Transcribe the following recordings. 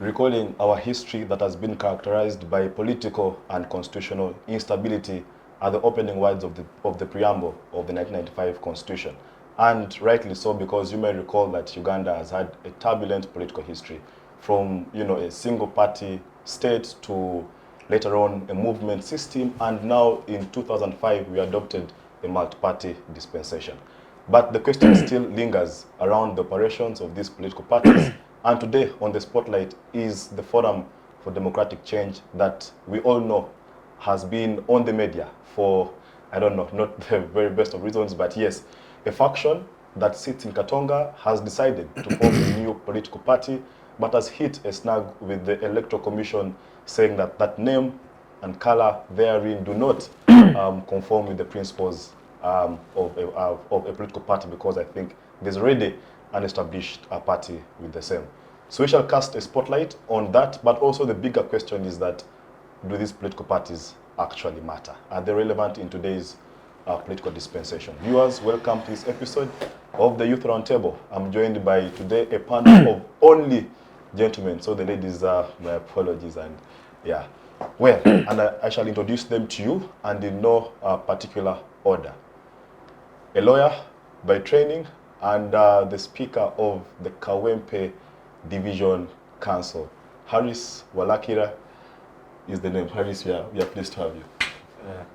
recalling our history that has been characterized by political and constitutional instability are the opening words of the preamble of the 1995 Constitution. And rightly so, because you may recall that Uganda has had a turbulent political history from, a single party state to later on a movement system, and now in 2005 we adopted a multi-party dispensation. But the question still lingers around the operations of these political parties. And today on the spotlight is the Forum for Democratic Change that we all know has been on the media for, I don't know, not the very best of reasons, but yes, a faction that sits in Katonga has decided to form a new political party, but has hit a snag with the Electoral Commission saying that that name and color therein do not conform with the principles of a political party, because I think there's already an established party with the same. So we shall cast a spotlight on that, but also the bigger question is that, do these political parties actually matter? Are they relevant in today's political dispensation? Viewers, welcome to this episode of the Youth Roundtable. I'm joined by today a panel of only gentlemen, so the ladies are my apologies, and yeah. Well, and I shall introduce them to you, and in no particular order. A lawyer by training, and the speaker of the Kawempe Division Council. Harris Walakira is the name. Harris, we are pleased to have you.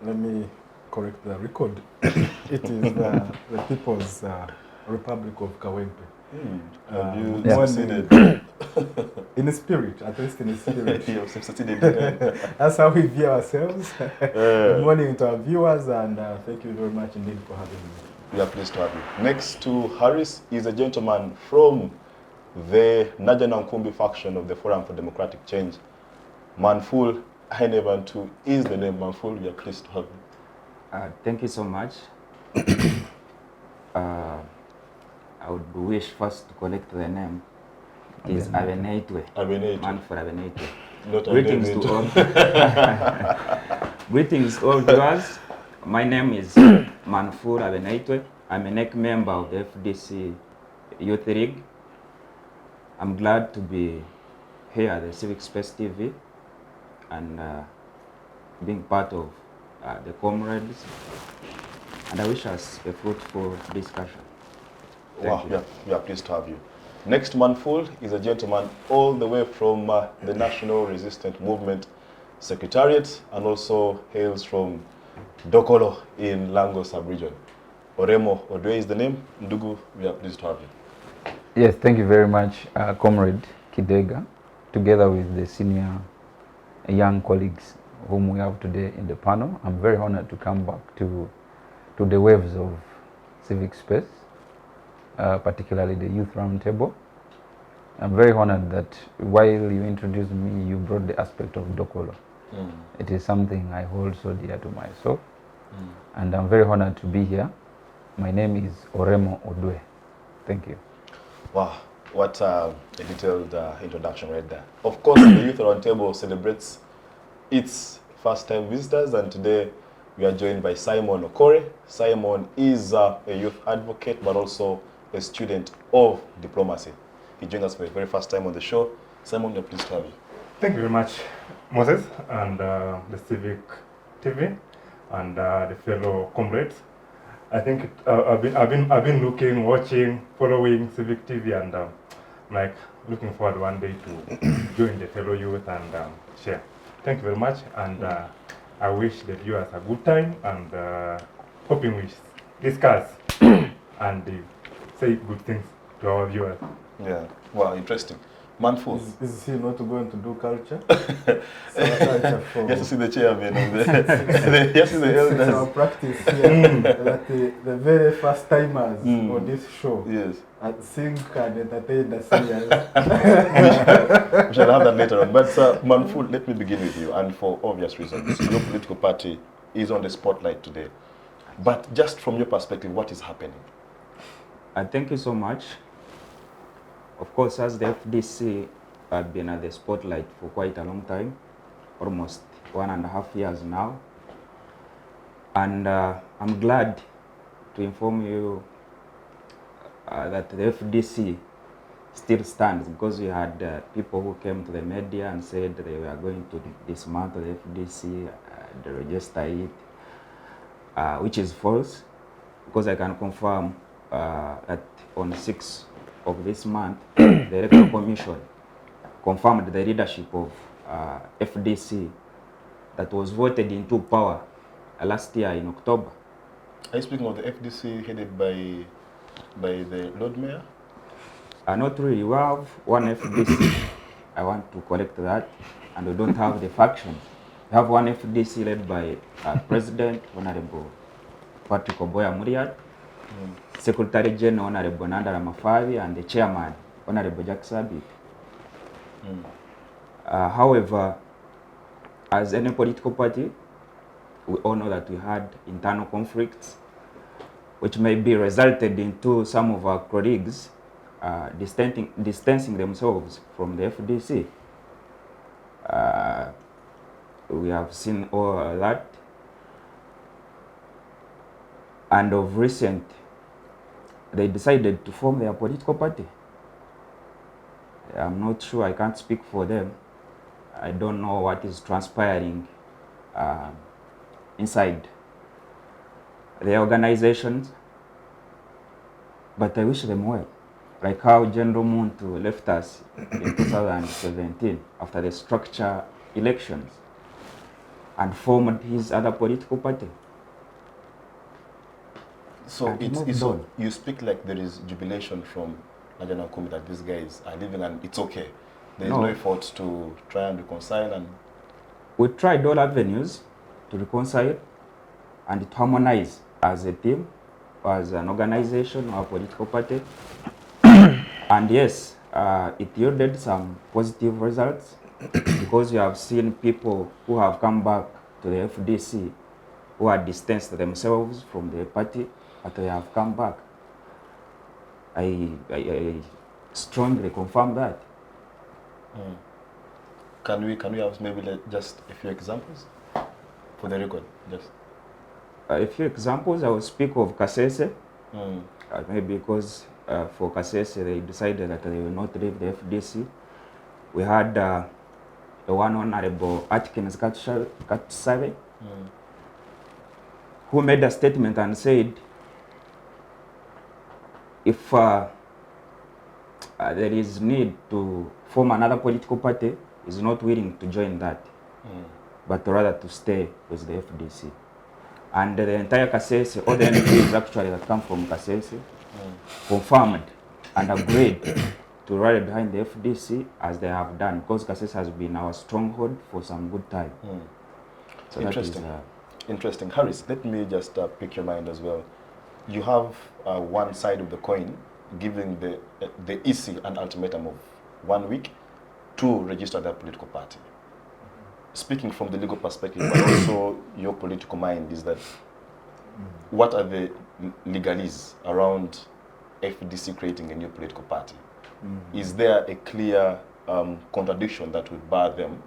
Let me correct the record. It is the People's Republic of Kawempe. Have you succeeded? In the spirit, at least in the spirit. You have succeeded. That's how we view ourselves. Good morning to our viewers, and thank you very much indeed for having me. We are pleased to have you. Next to Harris is a gentleman from the Najana Nkumbi faction of the Forum for Democratic Change. Manful Abeneitwe is the name. Manful, we are pleased to have you. Thank you so much. I would wish first to correct the name. It is Abeneitwe. Manful Abeneitwe. Greetings to all. Greetings all viewers. My name is Manful Abeneitwe. I'm a NEC member of the FDC Youth League. I'm glad to be here at the Civic Space TV and being part of the comrades. And I wish us a fruitful discussion. Wow, we are pleased to have you. Next Manful is a gentleman all the way from the National Resistance Movement Secretariat, and also hails from Dokolo in Lango sub-region. Oremo Odwee is the name. Ndugu, we are pleased to have you. Yes, thank you very much, Comrade Kidega, together with the senior young colleagues whom we have today in the panel. I'm very honored to come back to the waves of civic space, particularly the Youth Roundtable. I'm very honored that while you introduced me, you brought the aspect of Dokolo. It is something I hold so dear to myself, and I'm very honored to be here. My name is Oremo Odwee. Thank you. Wow, what a detailed introduction right there. Of course, the Youth Roundtable celebrates its first-time visitors, and today we are joined by Simon Okore. Simon is a youth advocate, but also a student of diplomacy. He joined us for the very first time on the show. Simon, we are pleased to have you. Thank you very much, Moses, and the Civic TV, and the fellow comrades. I think I've been looking, watching, following Civic TV, and like looking forward one day to join the fellow youth and share. Thank you very much, and I wish the viewers a good time, and hoping we discuss and say good things to our viewers. Yeah, wow, interesting. Manful. Is he not going to do culture? Yes, to see the chairman and yes, the elders. It's our practice here that the very first timers on this show sing and entertain the singers. We shall have that later on. But Manful, let me begin with you, and for obvious reasons. Your political party is on the spotlight today. But just from your perspective, what is happening? Thank you so much. Of course, as the FDC have been at the spotlight for quite a long time, almost 1.5 years now. And I'm glad to inform you that the FDC still stands, because we had people who came to the media and said they were going to dismantle the FDC, the register it, which is false, because I can confirm that on 6th of this month, the Electoral Commission confirmed the leadership of FDC that was voted into power last year in October. Are you speaking of the FDC headed by the Lord Mayor? Not really. We have one FDC. I want to correct that. And we don't have the factions. We have one FDC led by President Honorable Patrick Oboya Muriat, Secretary General Honorable Nandara Mafabi, and the Chairman Honorable Jack Sabit. However, as any political party, we all know that we had internal conflicts, which may be resulted into some of our colleagues distancing themselves from the FDC. We have seen all that. And of recent, they decided to form their political party. I'm not sure, I can't speak for them. I don't know what is transpiring inside their organizations, but I wish them well. Like how General Muntu left us in 2017 after the structure elections and formed his other political party. So you speak like there is jubilation from Najana Kumi that these guys are living and it's okay. There is no effort to try and reconcile. And we tried all avenues to reconcile and to harmonize as a team, as an organization or a political party. And yes, it yielded some positive results because we have seen people who have come back to the FDC who had distanced themselves from the party, but they have come back. I strongly confirm that. Can we have maybe just a few examples for the record? Just a few examples. I will speak of Kasese, maybe because for Kasese they decided that they will not leave the FDC. We had the one Honorable Atkins Katsabe, who made a statement and said, if there is need to form another political party, is not willing to join that, but rather to stay with the FDC. And the entire Kasese, all the MPs actually that come from Kasese, confirmed and agreed to rally behind the FDC as they have done, because Kasese has been our stronghold for some good time. So interesting. Interesting. Harris, let me just pick your mind as well. You have one side of the coin giving the EC an ultimatum of 1 week to register their political party. Speaking from the legal perspective, but also your political mind, is that what are the legalese around FDC creating a new political party? Is there a clear contradiction that would bar them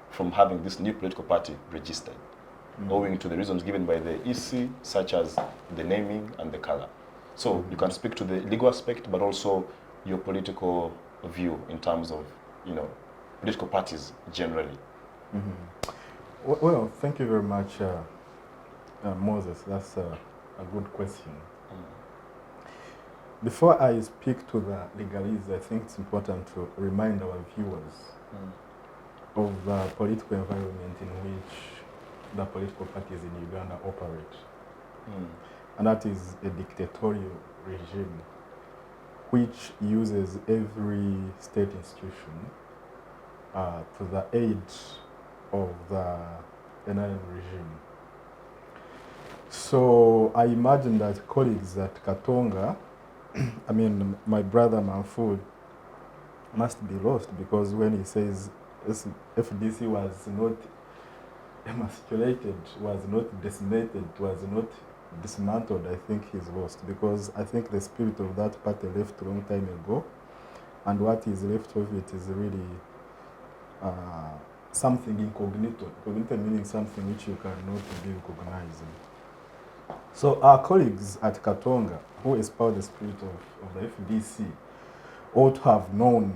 from having this new political party registered, owing to the reasons given by the EC, such as the naming and the color? So you can speak to the legal aspect, but also your political view in terms of, political parties generally. Well, thank you very much, Moses. That's a good question. Before I speak to the legalese, I think it's important to remind our viewers of the political environment in which the political parties in Uganda operate. And that is a dictatorial regime which uses every state institution to the aid of the NRM regime. So I imagine that colleagues at Katonga, I mean, my brother Manful must be lost, because when he says FDC was not emasculated, was not decimated, was not dismantled, I think he's lost, because I think the spirit of that party left a long time ago, and what is left of it is really something incognito. Incognito meaning something which you cannot be recognizing. So our colleagues at Katonga, who espouse the spirit of the FDC, ought to have known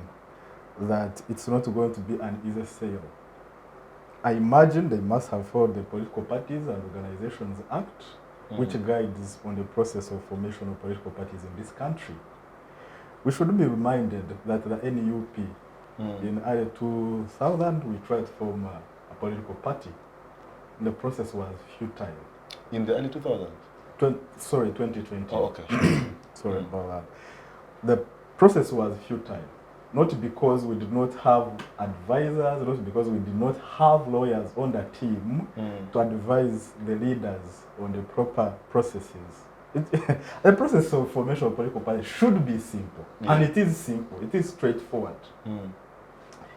that it's not going to be an easy sale. I imagine they must have followed the Political Parties and Organizations Act, which guides on the process of formation of political parties in this country. We should be reminded that the NUP in early 2000, we tried to form a political party. The process was futile. In the early 2000s? 2020. Oh, okay. Sorry about that. The process was futile. Not because we did not have advisors, not because we did not have lawyers on the team to advise the leaders on the proper processes. The process of formation of political party should be simple, and it is simple. It is straightforward.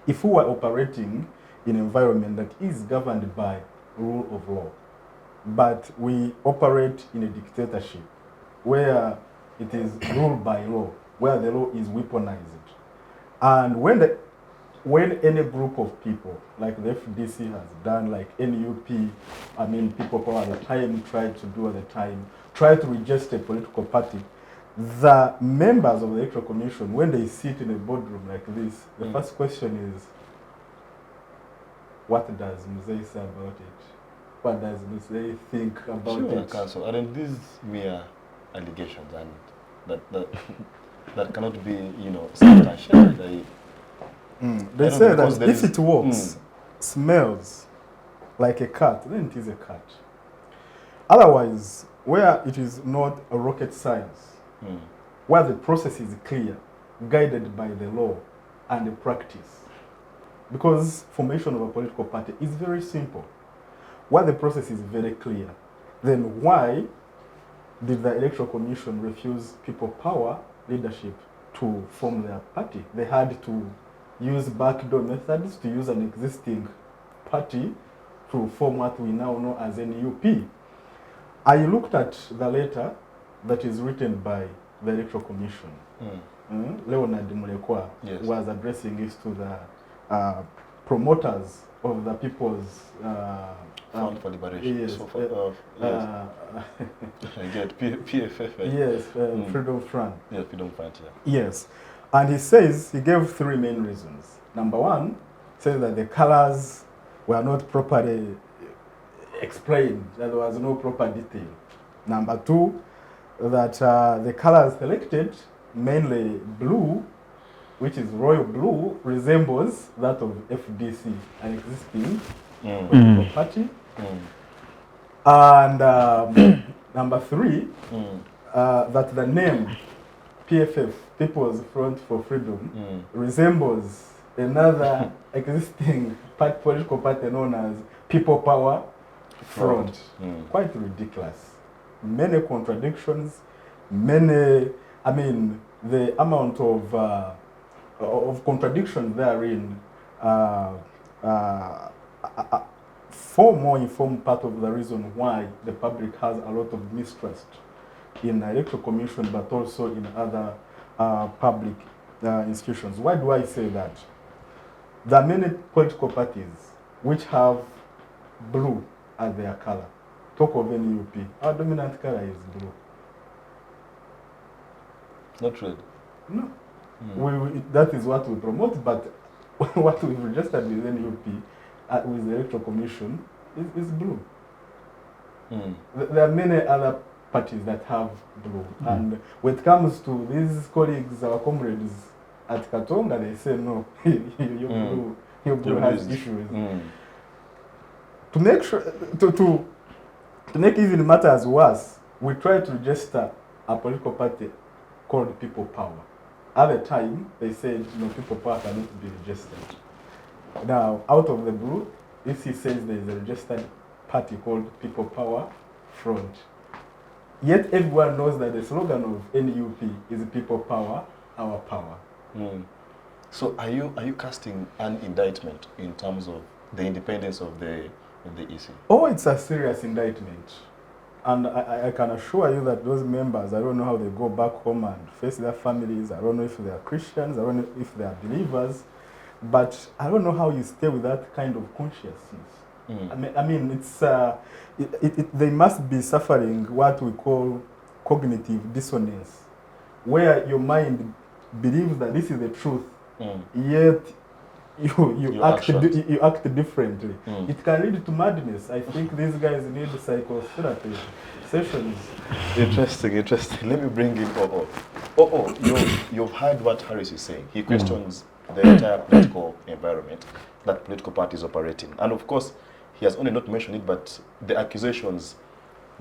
If we were operating in an environment that is governed by rule of law, but we operate in a dictatorship where it is ruled by law, where the law is weaponized, and when any group of people, like the FDC has done, like NUP, I mean, people power at the time tried to do at the time, try to register a political party, the members of the Electoral Commission, when they sit in a boardroom like this, the first question is, what does Mzee say about it? What does Mzee think about it? Council, aren't these mere allegations and that cannot be, substantiated? They say that if it walks, smells like a cat, then it is a cat. Otherwise, where it is not a rocket science, where the process is clear, guided by the law and the practice, because formation of a political party is very simple. Where the process is very clear, then why did the Electoral Commission refuse people power leadership to form their party? They had to use backdoor methods to use an existing party to form what we now know as NUP. I looked at the letter that is written by the Electoral Commission. Leonard Mulekwa was addressing this to the promoters of the People's Front for Liberation. Yes, I get PFF. Yes, Freedom Front. Yeah, Freedom Front, yeah. Yes. And he gave three main reasons. Number one, says that the colors were not properly explained, that there was no proper detail. Number two, that the colors selected, mainly blue, which is royal blue, resembles that of FDC, an existing political party. And number three, that the name PFF, People's Front for Freedom, resembles another existing political party known as People Power Front. Quite ridiculous. Many contradictions, the amount of contradictions therein form part of the reason why the public has a lot of mistrust in the Electoral Commission, but also in other public institutions. Why do I say that? There are many political parties which have blue as their color. Talk of NUP, our dominant color is blue. Not red? No. That is what we promote, but what we've registered with NUP, with the Electoral Commission, is blue. There are many other parties that have blue. And when it comes to these colleagues, our comrades at Katonga, they say, no, your blue has issues. To make sure, to make even matters worse, we try to register a political party called People Power. At the time, they said, no, People Power cannot be registered. Now, out of the blue, if he says there is a registered party called People Power Front, yet everyone knows that the slogan of NUP is People Power, Our Power. So are you casting an indictment in terms of the independence of the EC? Oh, it's a serious indictment. And I can assure you that those members, I don't know how they go back home and face their families. I don't know if they are Christians. I don't know if they are believers. But I don't know how you stay with that kind of consciousness. I mean, it's they must be suffering what we call cognitive dissonance, where your mind believe that this is the truth, yet you act differently. It can lead to madness. I think these guys need psychotherapy sessions. Interesting. Let me bring in you've heard what Harris is saying. He questions the entire political environment that political parties operate in. And of course, he has only not mentioned it, but the accusations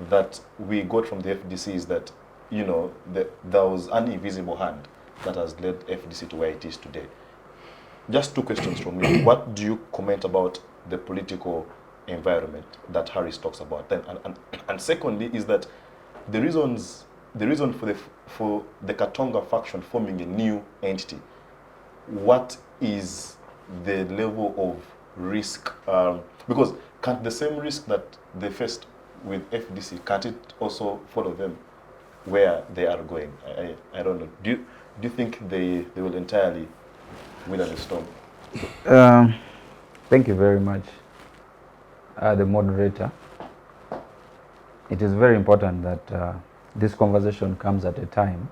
that we got from the FDC is that, there was an invisible hand that has led FDC to where it is today. Just two questions from me. What do you comment about the political environment that Harris talks about? And secondly, is that the reason for the Katonga faction forming a new entity, what is the level of risk? Because can't the same risk that they faced with FDC, can't it also follow them where they are going? I don't know. Do you think they will entirely wither the storm? Thank you very much, the moderator. It is very important that this conversation comes at a time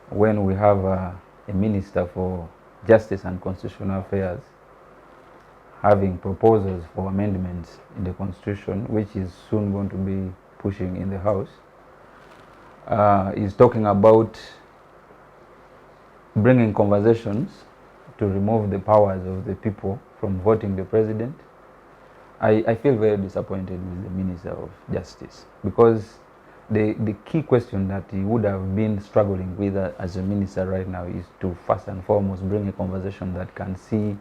when we have a Minister for Justice and Constitutional Affairs having proposals for amendments in the Constitution, which is soon going to be pushing in the House. Is talking about bringing conversations to remove the powers of the people from voting the president. I feel very disappointed with the Minister of Justice, because the key question that he would have been struggling with as a minister right now is to first and foremost bring a conversation that can see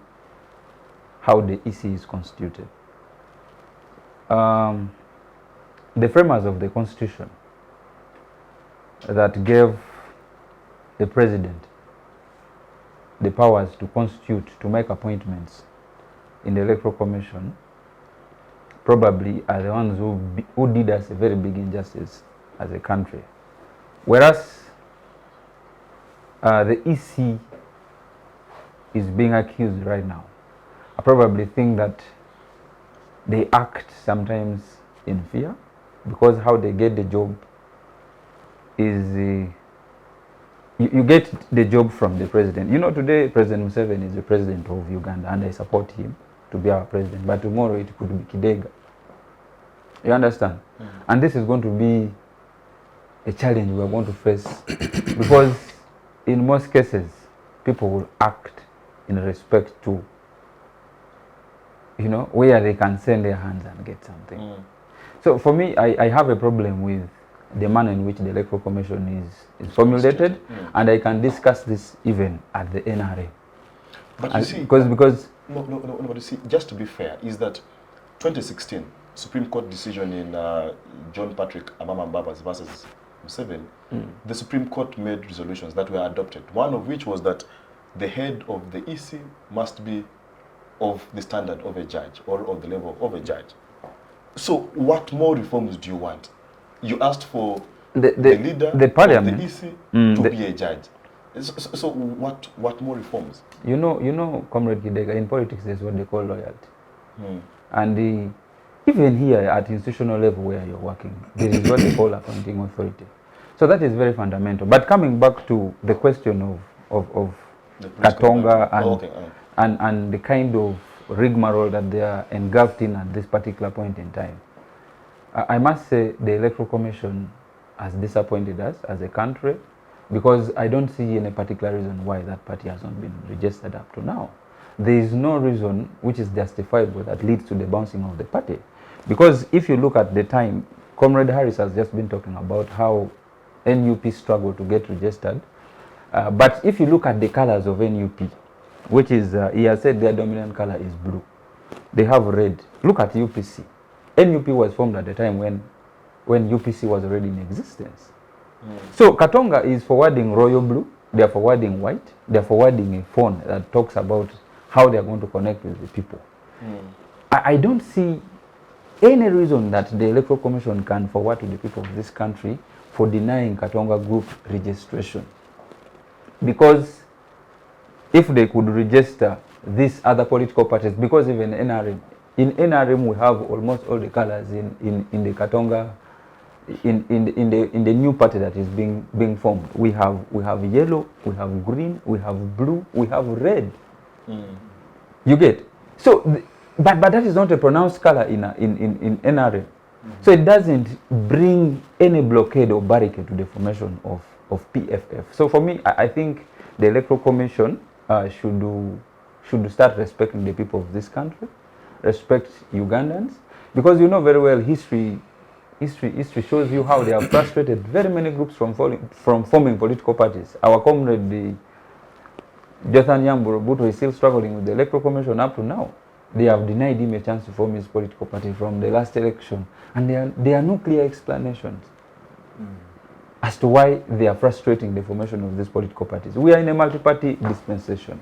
how the EC is constituted. The framers of the Constitution that gave the president the powers to constitute, to make appointments in the Electoral Commission, probably are the ones who did us a very big injustice as a country. Whereas the EC is being accused right now, I probably think that they act sometimes in fear, because how they get the job is you get the job from the president. Today President Museveni is the president of Uganda, and I support him to be our president, but tomorrow it could be Kidega. You understand? And this is going to be a challenge we are going to face because in most cases people will act in respect to where they can send their hands and get something. So for me, I have a problem with the manner in which the Electoral Commission is formulated, and I can discuss this even at the NRM. But you see, because but you see, just to be fair, is that 2016 Supreme Court decision in John Patrick Amama-Mbabazi versus Museveni, the Supreme Court made resolutions that were adopted. One of which was that the head of the EC must be of the standard of a judge or of the level of a judge. So what more reforms do you want? You asked for the leader the parliament of the EC to be a judge. So what more reforms? Comrade Kidega, in politics there's what they call loyalty. And even here at institutional level where you're working, there is what they call appointing authority. So that is very fundamental. But coming back to the question of Katonga and the kind of rigmarole that they are engulfed in at this particular point in time, I must say the Electoral Commission has disappointed us as a country, because I don't see any particular reason why that party has not been registered up to now. There is no reason which is justifiable that leads to the bouncing of the party. Because if you look at the time, Comrade Harris has just been talking about how NUP struggled to get registered. But if you look at the colors of NUP, which is, he has said their dominant color is blue. They have red. Look at UPC. NUP was formed at the time when UPC was already in existence. So Katonga is forwarding royal blue, they are forwarding white, they are forwarding a phone that talks about how they are going to connect with the people. I don't see any reason that the Electoral Commission can forward to the people of this country for denying Katonga group registration. Because if they could register these other political parties, because even NRM, in NRM we have almost all the colors in the Katonga in the new party that is being formed, we have yellow, we have green, we have blue, we have red. You get? So, but that is not a pronounced color in NRM. So it doesn't bring any blockade or barricade to the formation of PFF. So for me, I think the Electoral Commission should start respecting the people of this country, respect Ugandans, because you know very well history shows you how they have frustrated very many groups from forming political parties. Our comrade, the Jonathan Yamburu is still struggling with the Electoral Commission up to now. They have denied him a chance to form his political party from the last election. And there are no clear explanations as to why they are frustrating the formation of these political parties. We are in a multi-party dispensation.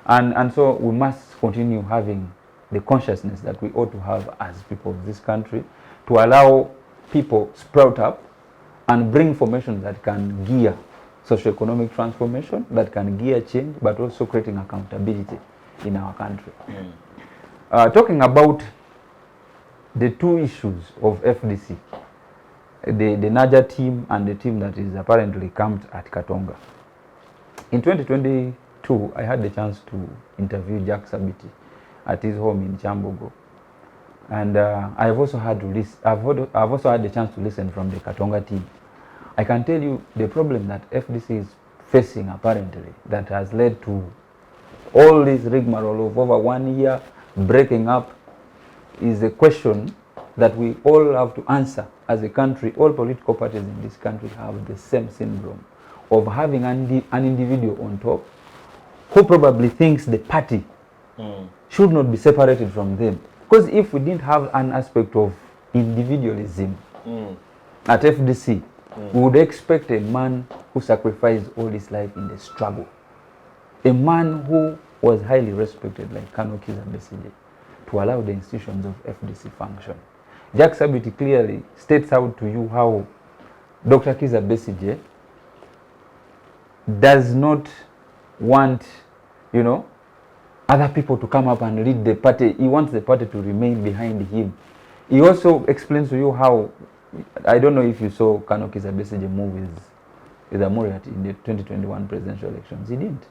And so we must continue having the consciousness that we ought to have as people of this country to allow people sprout up and bring formations that can gear socio-economic transformation, that can gear change, but also creating accountability in our country. Talking about the two issues of FDC, the Naja team and the team that is apparently camped at Katonga. In 2022, I had the chance to interview Jack Sabiti at his home in Chambogo. And I've also had the chance to listen from the Katonga team. I can tell you the problem that FDC is facing apparently that has led to all this rigmarole of over 1 year breaking up is a question that we all have to answer as a country. All political parties in this country have the same syndrome of having an individual on top who probably thinks the party should not be separated from them. Because if we didn't have an aspect of individualism at FDC, we would expect a man who sacrificed all his life in the struggle, a man who was highly respected like Kano Kiza Besige, to allow the institutions of FDC function. Jack Sabiti clearly states out to you how Dr. Kiza Besige does not want, you know, other people to come up and lead the party. He wants the party to remain behind him. He also explains to you how, I don't know if you saw Kano Kiza Besige move with Amuriat in the 2021 presidential elections. He didn't.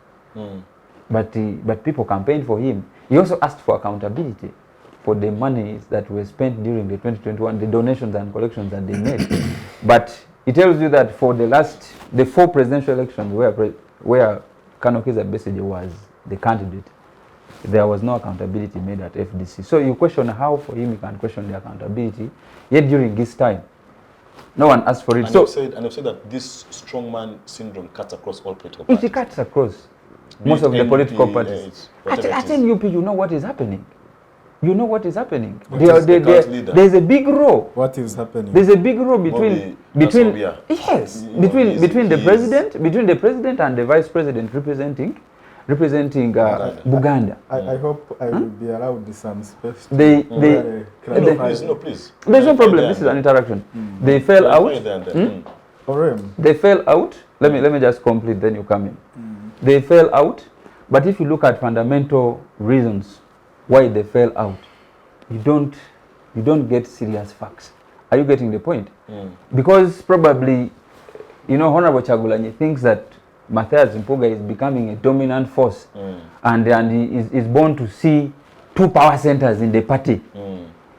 But people campaigned for him. He also asked for accountability for the monies that were spent during the 2021, the donations and collections that they made. But it tells you that for the 4 presidential elections where Kano Kiza Besige was the candidate, there was no accountability made at FDC. So you question how for him you can question the accountability, yet during this time, no one asked for it. And I've said that this strongman syndrome cuts across all political parties. It cuts across most of the political parties. At NUP, you know what is happening. You know what is happening. There's a big row. What is happening? There's a big row between the president and the vice president representing Buganda. I hope I will be allowed some space. Please. There's no problem. This is an interaction. They fell out. They fell out. Let me just complete. Then you come in. They fell out. But if you look at fundamental reasons why they fell out, you don't get serious facts. Are you getting the point? Because probably, you know, Honorable Chagulanyi thinks that Matthias Mpuga is becoming a dominant force, and he is born to see 2 power centers in the party.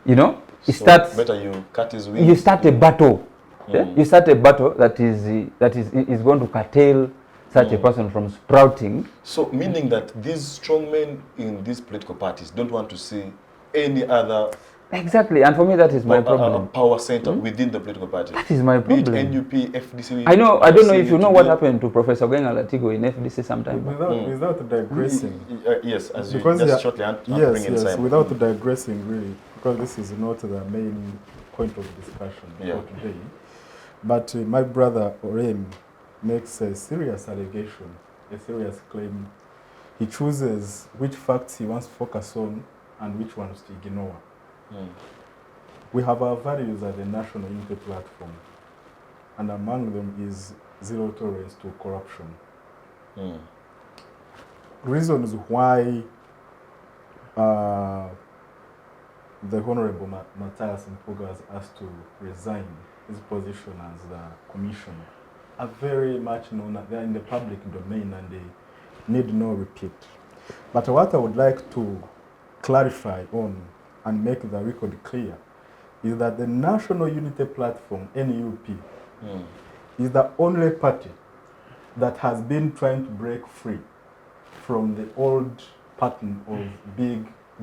You know, better you cut his wings. You start a battle. You start a battle that is going to curtail such a person from sprouting. So meaning that these strong men in these political parties don't want to see any other... Exactly, and for me that is my problem. Power center within the political party. That is my problem. Be it NUP, FDC... I don't know if you know what happened to Professor Genga Latigo in FDC sometime. Without digressing. Yes, as you just shortly bring yes, without digressing really, because this is not the main point of discussion for today. But my brother Oremo makes a serious allegation, a serious claim. He chooses which facts he wants to focus on and which ones to ignore. We have our values at the National Unity Platform, and among them is zero tolerance to corruption. Reasons why the Honorable Matthias Mpuga was asked to resign his position as the commissioner are very much known. They are in the public domain and they need no repeat. But what I would like to clarify on and make the record clear is that the National Unity Platform, NUP, is the only party that has been trying to break free from the old pattern of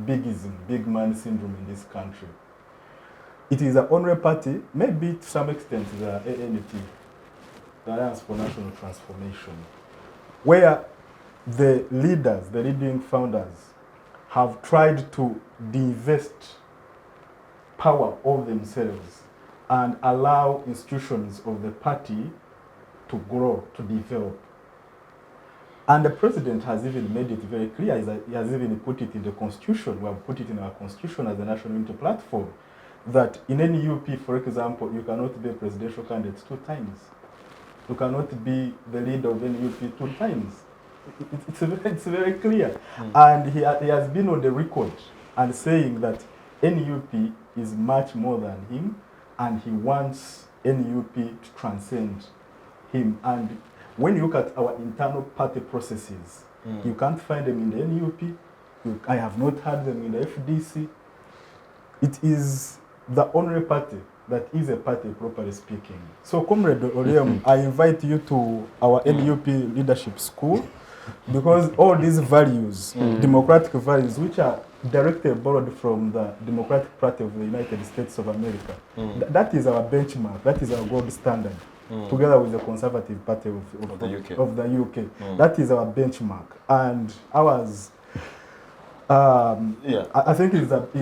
bigism, big man syndrome in this country. It is the only party, maybe to some extent the ANT, the Alliance for National Transformation, where the leaders, the leading founders, have tried to divest power of themselves and allow institutions of the party to grow, to develop. And the president has even made it very clear, he has even put it in the constitution, we have put it in our constitution as the National Unity Platform, that in any UP, for example, you cannot be a presidential candidate 2 times. You cannot be the leader of any UP 2 times. It's very clear. And he has been on the record and saying that NUP is much more than him, and he wants NUP to transcend him. And when you look at our internal party processes, you can't find them in the NUP. I have not had them in the FDC. It is the only party that is a party, properly speaking. So, Comrade Oremo, I invite you to our NUP leadership school, because all these values, democratic values, which are directly borrowed from the Democratic Party of the United States of America, that is our benchmark, that is our gold standard, together with the Conservative Party of the UK. That is our benchmark. And ours, I think let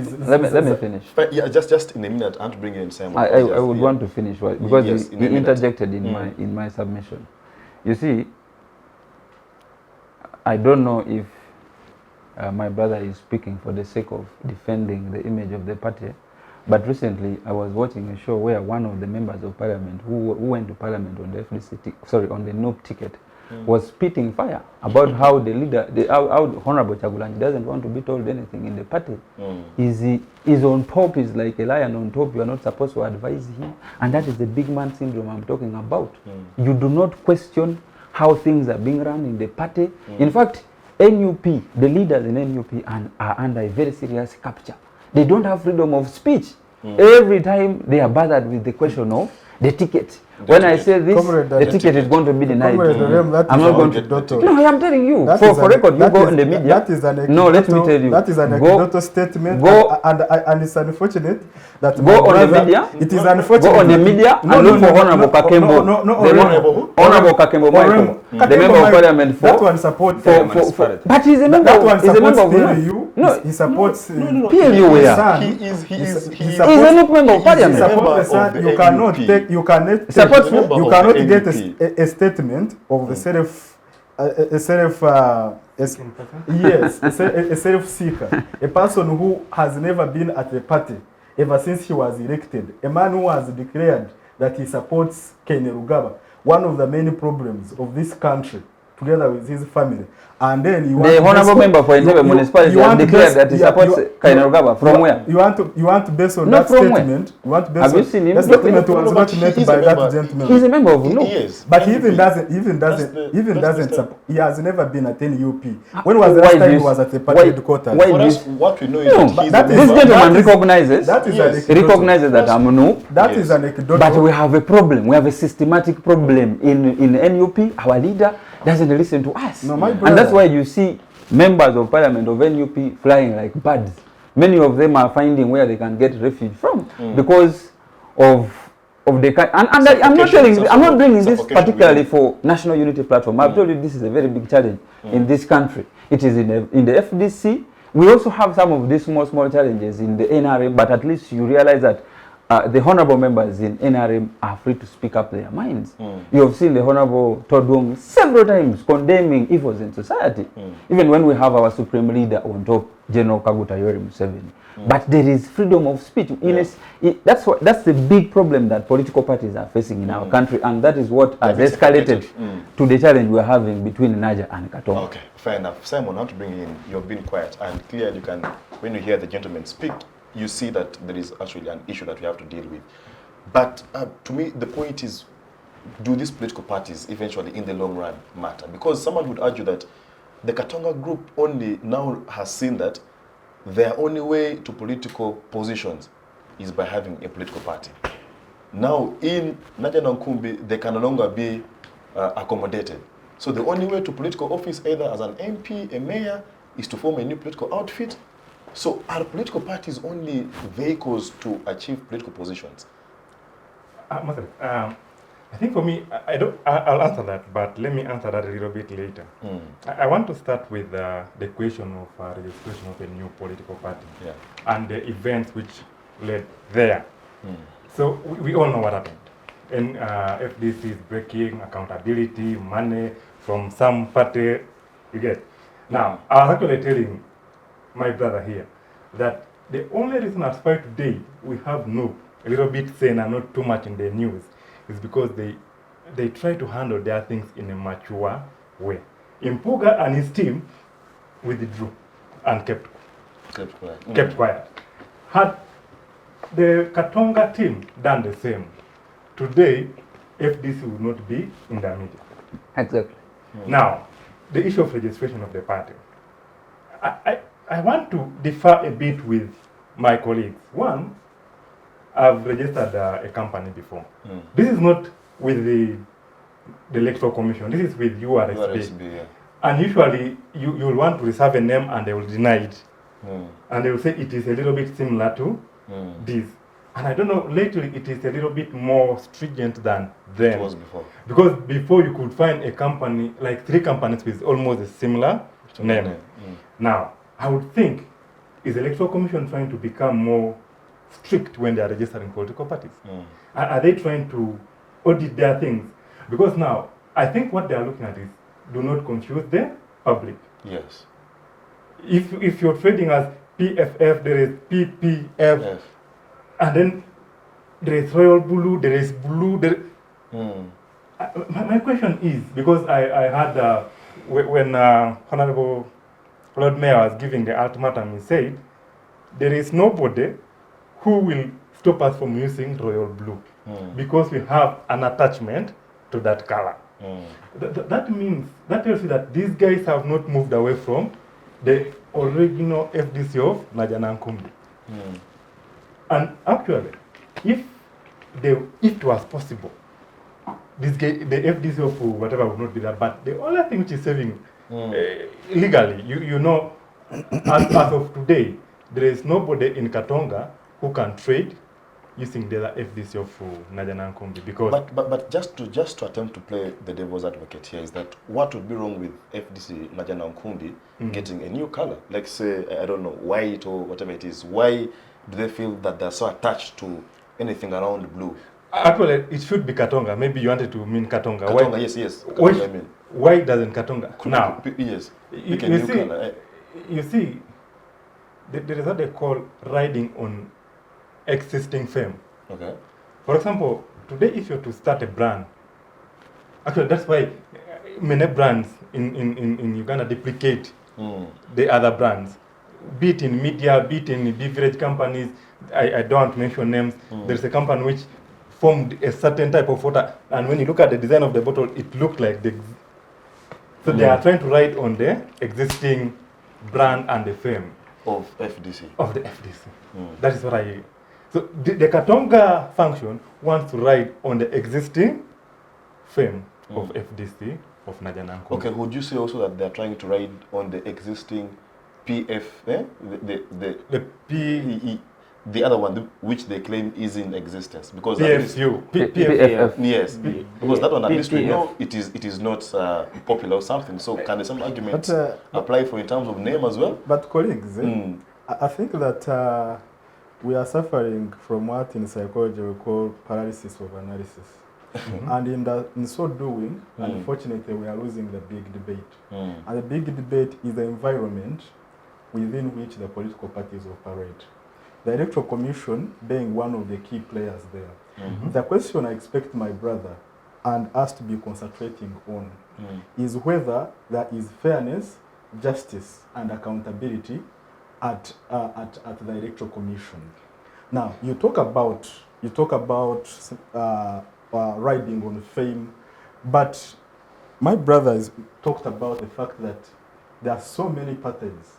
me finish. But yeah, just in a minute, I want to bring in Simon. I would want to finish because he interjected in my submission. You see, I don't know if my brother is speaking for the sake of defending the image of the party, but recently I was watching a show where one of the members of parliament who went to parliament on the FDC, on the NUP ticket, was spitting fire about how the leader, how Honorable Chagulanyi doesn't want to be told anything in the party. He's on top, he's like a lion on top, you are not supposed to advise him. And that is the big man syndrome I'm talking about. You do not question how things are being run in the party. In fact, NUP, the leaders in NUP are under a very serious capture. They don't have freedom of speech. Every time they are bothered with the question of the ticket. When I say this, the ticket is going to be denied. I'm not going to. No, I'm telling you. For record, you go in the media. No, let me tell you. That is an anecdotal statement. And it's unfortunate that go on the media. It is unfortunate. Go on the media and look for Honorable Kakembo. Honorable Kakembo, the member of parliament for. That one supports. But he's a member. That one supports PLU. No, he supports PLU. Where he's a member of parliament. You cannot take. You cannot get a statement of the self-seeker, a person who has never been at the party ever since he was elected, a man who has declared that he supports Kainerugaba, one of the main problems of this country, together with his family. And then you want the honorable member for Entebbe municipality has declared that he supports Kainerugaba. From where? You want to base on that statement. You want to base have you seen him? The statement was not made by that gentleman. He's a member of NUP. But he doesn't. He has never been at any UP. When was the last time he was at the party headquarters? What we know is that this gentleman recognizes that I'm NUP. That is anecdotal. But we have a problem. We have a systematic problem in NUP. Our leader doesn't listen to us. No, my brother. And that's why you see members of parliament of NUP flying like birds. Many of them are finding where they can get refuge from because of the kind. And I'm not bringing this particularly for National Unity Platform. I've told you this is a very big challenge in this country. It is in the FDC. We also have some of these small challenges in the NRM, but at least you realize that the honorable members in NRM are free to speak up their minds. You have seen the Honorable Todwong several times condemning evils in society, even when we have our supreme leader on top, General Kaguta Yoweri Museveni. But there is freedom of speech. That's the big problem that political parties are facing in our country, and that is what has escalated to the challenge we're having between Niger and Katonga. Okay, fair enough. Simon, not to bring in, you've been quiet, and clearly you can, when you hear the gentleman speak, you see that there is actually an issue that we have to deal with. But to me, the point is, do these political parties eventually, in the long run, matter? Because someone would argue that the Katonga group only now has seen that their only way to political positions is by having a political party. Now, in Najana Nkumbi, they can no longer be accommodated. So the only way to political office, either as an MP, a mayor, is to form a new political outfit. So are political parties only vehicles to achieve political positions? I think for me, I'll answer that, but let me answer that a little bit later. I want to start with the question of registration of a new political party and the events which led there. So we all know what happened. And FDC is breaking accountability, money from some party, you get. Now, I was actually telling my brother here that the only reason as far today we have no, a little bit sane and not too much in the news is because they try to handle their things in a mature way. Impuga and his team withdrew and kept quiet. Kept quiet. Had the Katonga team done the same, today FDC would not be in the media. Exactly. Now, the issue of registration of the party. I want to differ a bit with my colleagues. One, I've registered a company before. This is not with the Electoral Commission. This is with URSB. And usually, you will want to reserve a name and they will deny it. And they will say it is a little bit similar to this. And I don't know, lately it is a little bit more stringent than then. It was before. Because before you could find a company, like 3 companies with almost a similar name. Now, I would think, is the Electoral Commission trying to become more strict when they are registering political parties? Are they trying to audit their things? Because now, I think what they are looking at is, do not confuse the public. Yes. If you're trading as PFF, there is PPF, and then there is Royal Blue, there is Blue. My question is, because I had, when Honorable Lord Mayor was giving the ultimatum, he said, there is nobody who will stop us from using Royal Blue because we have an attachment to that color. That means, that tells you that these guys have not moved away from the original FDC of Najana Nkumbi. And actually, if it was possible, this guy, the FDC of whatever would not be that, but the only thing which is saving legally, you know, as of today, there is nobody in Katonga who can trade using the FDC of Najana Nkumbi, because but just to attempt to play the devil's advocate here is that what would be wrong with FDC Najana Nkumbi getting a new color? Like say, I don't know, white or whatever it is. Why do they feel that they're so attached to anything around blue? Actually, it should be Katonga. Maybe you wanted to mean Katonga. Katonga, why, yes. Katonga, I mean. Why doesn't Katonga? Now, yes. You see, there is what they call riding on existing fame. Okay. For example, today if you're to start a brand, actually that's why many brands in Uganda duplicate the other brands. Be it in media, be it in beverage companies, I don't want to mention names. There's a company which formed a certain type of water, and when you look at the design of the bottle, it looked like so they are trying to ride on the existing brand and the fame of FDC. Of the FDC. That is what so the Katonga function wants to ride on the existing fame of FDC of Najana Nkumbi. Okay, would you say also that they are trying to ride on the existing PF, the other one which they claim is in existence, because PFU, PFF, yes, because that one at least we know it is not popular or something. So can some arguments apply for in terms of name as well? But colleagues, I think that we are suffering from what in psychology we call paralysis of analysis. And in so doing, unfortunately, we are losing the big debate. And the big debate is the environment within which the political parties operate. The Electoral Commission being one of the key players there. The question I expect my brother and us to be concentrating on is whether there is fairness, justice, and accountability at the Electoral Commission. Now, you talk about you talk about riding on fame, but my brothers talked about the fact that there are so many parties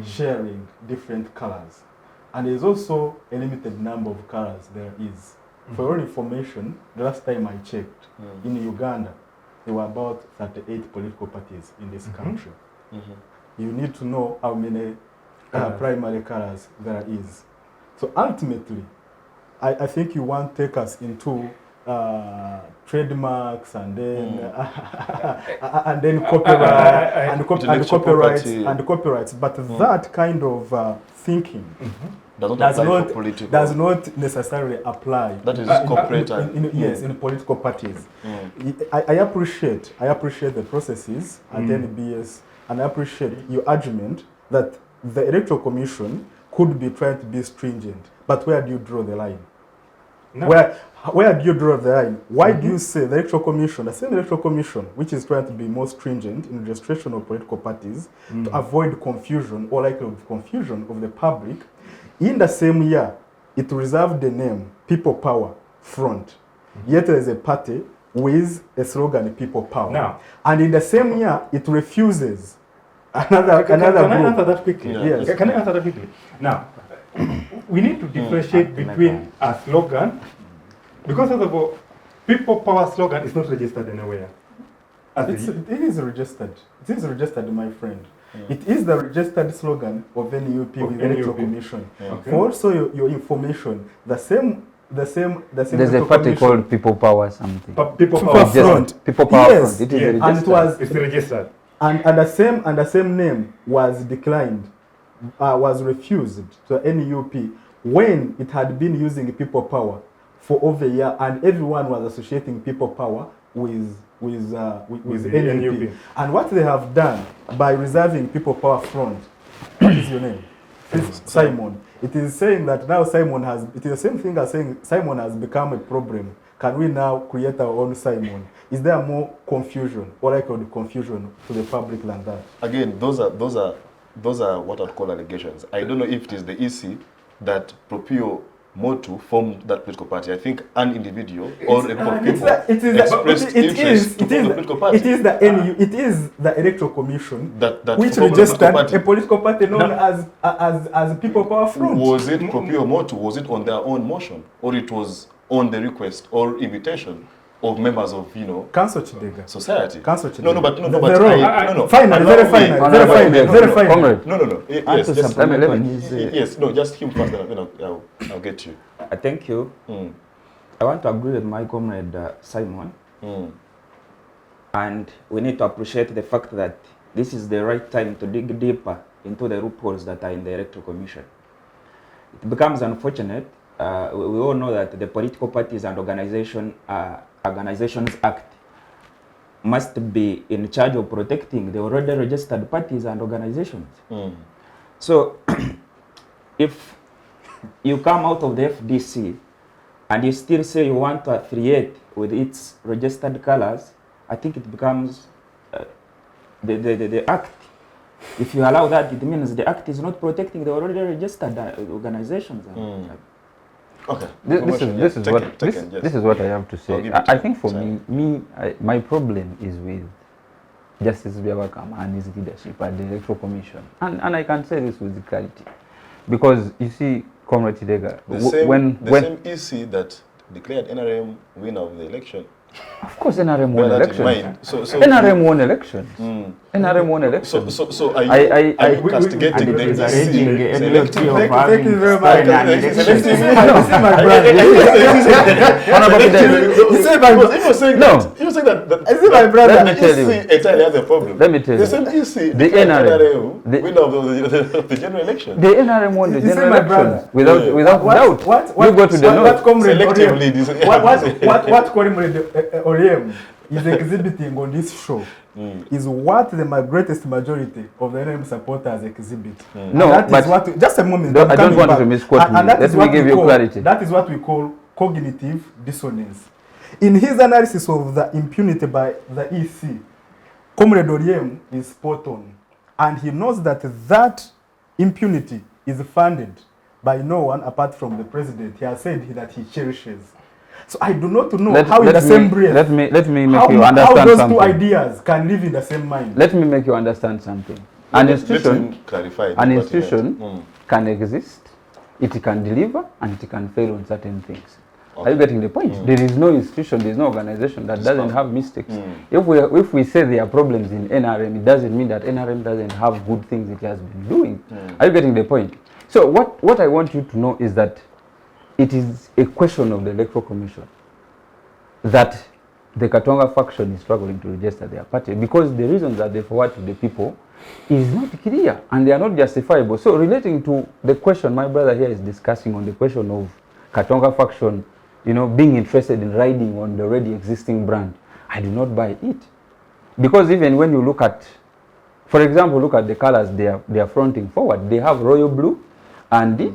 sharing different colors, and there's also a limited number of colors there is. For your information, the last time I checked, in Uganda, there were about 38 political parties in this country. You need to know how many primary colors there is. So ultimately, I think you want to take us into trademarks and then and then copyrights, but that kind of thinking does not necessarily apply. That is corporate. In political parties. I appreciate the processes at NBS, and I appreciate your argument that the Electoral Commission could be trying to be stringent, but where do you draw the line? No. Where do you draw the line? Why do you say the Electoral Commission, the same Electoral Commission, which is trying to be more stringent in registration of political parties to avoid confusion or likelihood of confusion of the public, in the same year, it reserved the name People Power Front. Yet there is a party with a slogan People Power. Now, and in the same year, it refuses another Can group. I answer that quickly? Yes. Can I answer that quickly? Now, we need to differentiate between a slogan, because first of all, People Power slogan is not registered anywhere. It is registered. It is registered, my friend. It is the registered slogan of NUP with the Electoral Commission. Okay. For also your information, the same. There's a party called People Power something. People Power Front. People Power Yes. Front. It is And registered. It's registered. And the same name was declined, was refused to NUP when it had been using People Power for over a year, and everyone was associating People Power with NUP. And what they have done by reserving People Power Front, what is your name? Simon. It is saying that now Simon has, it is the same thing as saying Simon has become a problem. Can we now create our own Simon? Is there more confusion or likely confusion to the public than that? Again, those are what I'd call allegations. I don't know if it is the EC that Propio Motu formed that political party. I think an individual or a group of people expressed interest to form the political party. It is the Electoral Commission that which registered a political party known as People Power Front. Was it Propio Motu? Was it on their own motion, or it was on the request or invitation of members of Council Kidega. Society? Council Kidega. No. Finally, very final. No. Yes, just him first, then I'll get you. Thank you. I want to agree with my comrade Simon. And we need to appreciate the fact that this is the right time to dig deeper into the loopholes that are in the Electoral Commission. It becomes unfortunate. We all know that the Political Parties and Organizations Act must be in charge of protecting the already registered parties and organizations. So, if you come out of the FDC and you still say you want to affiliate with its registered colors, I think it becomes the act. If you allow that, it means the act is not protecting the already registered organizations. Okay. This is what I have to say. I think for me, my problem is with Justice Byabakama and his leadership at the Electoral Commission. And I can say this with clarity. Because you see, Comrade Kidega, the same EC that declared NRM winner of the election. Of course, NRM won elections. So NRM won elections. NRM won elections. So are you castigating the EC? Thank you very much. You say that my brother. Let me tell you. Entirely has a problem. Let me tell you. The same EC, the NRM, winner of the general election. The NRM won the general elections without doubt. You go to the north. What Comrade Oremo is exhibiting on this show is what the greatest majority of the NRM supporters exhibit. No, but just a moment. I don't want to misquote you. Let me give you clarity. That is what we call cognitive dissonance. In his analysis of the impunity by the EC, Comrade Oremo is spot on. And he knows that impunity is funded by no one apart from the president. He has said that he cherishes. So I do not know how in the same breath. Let me make you understand how those something. two ideas can live in the same mind. Let me make you understand something. An institution can exist, it can deliver, and it can fail on certain things. Okay. Are you getting the point? There is no institution, there is no organization that doesn't have mistakes. If we say there are problems in NRM, it doesn't mean that NRM doesn't have good things it has been doing. Are you getting the point? So what I want you to know is that it is a question of the Electoral Commission that the Katonga faction is struggling to register their party, because the reasons that they forward to the people is not clear and they are not justifiable. So relating to the question my brother here is discussing on the question of Katonga faction, being interested in riding on the already existing brand, I do not buy it. Because even when you look at, for example, look at the colors they are fronting forward, they have royal blue and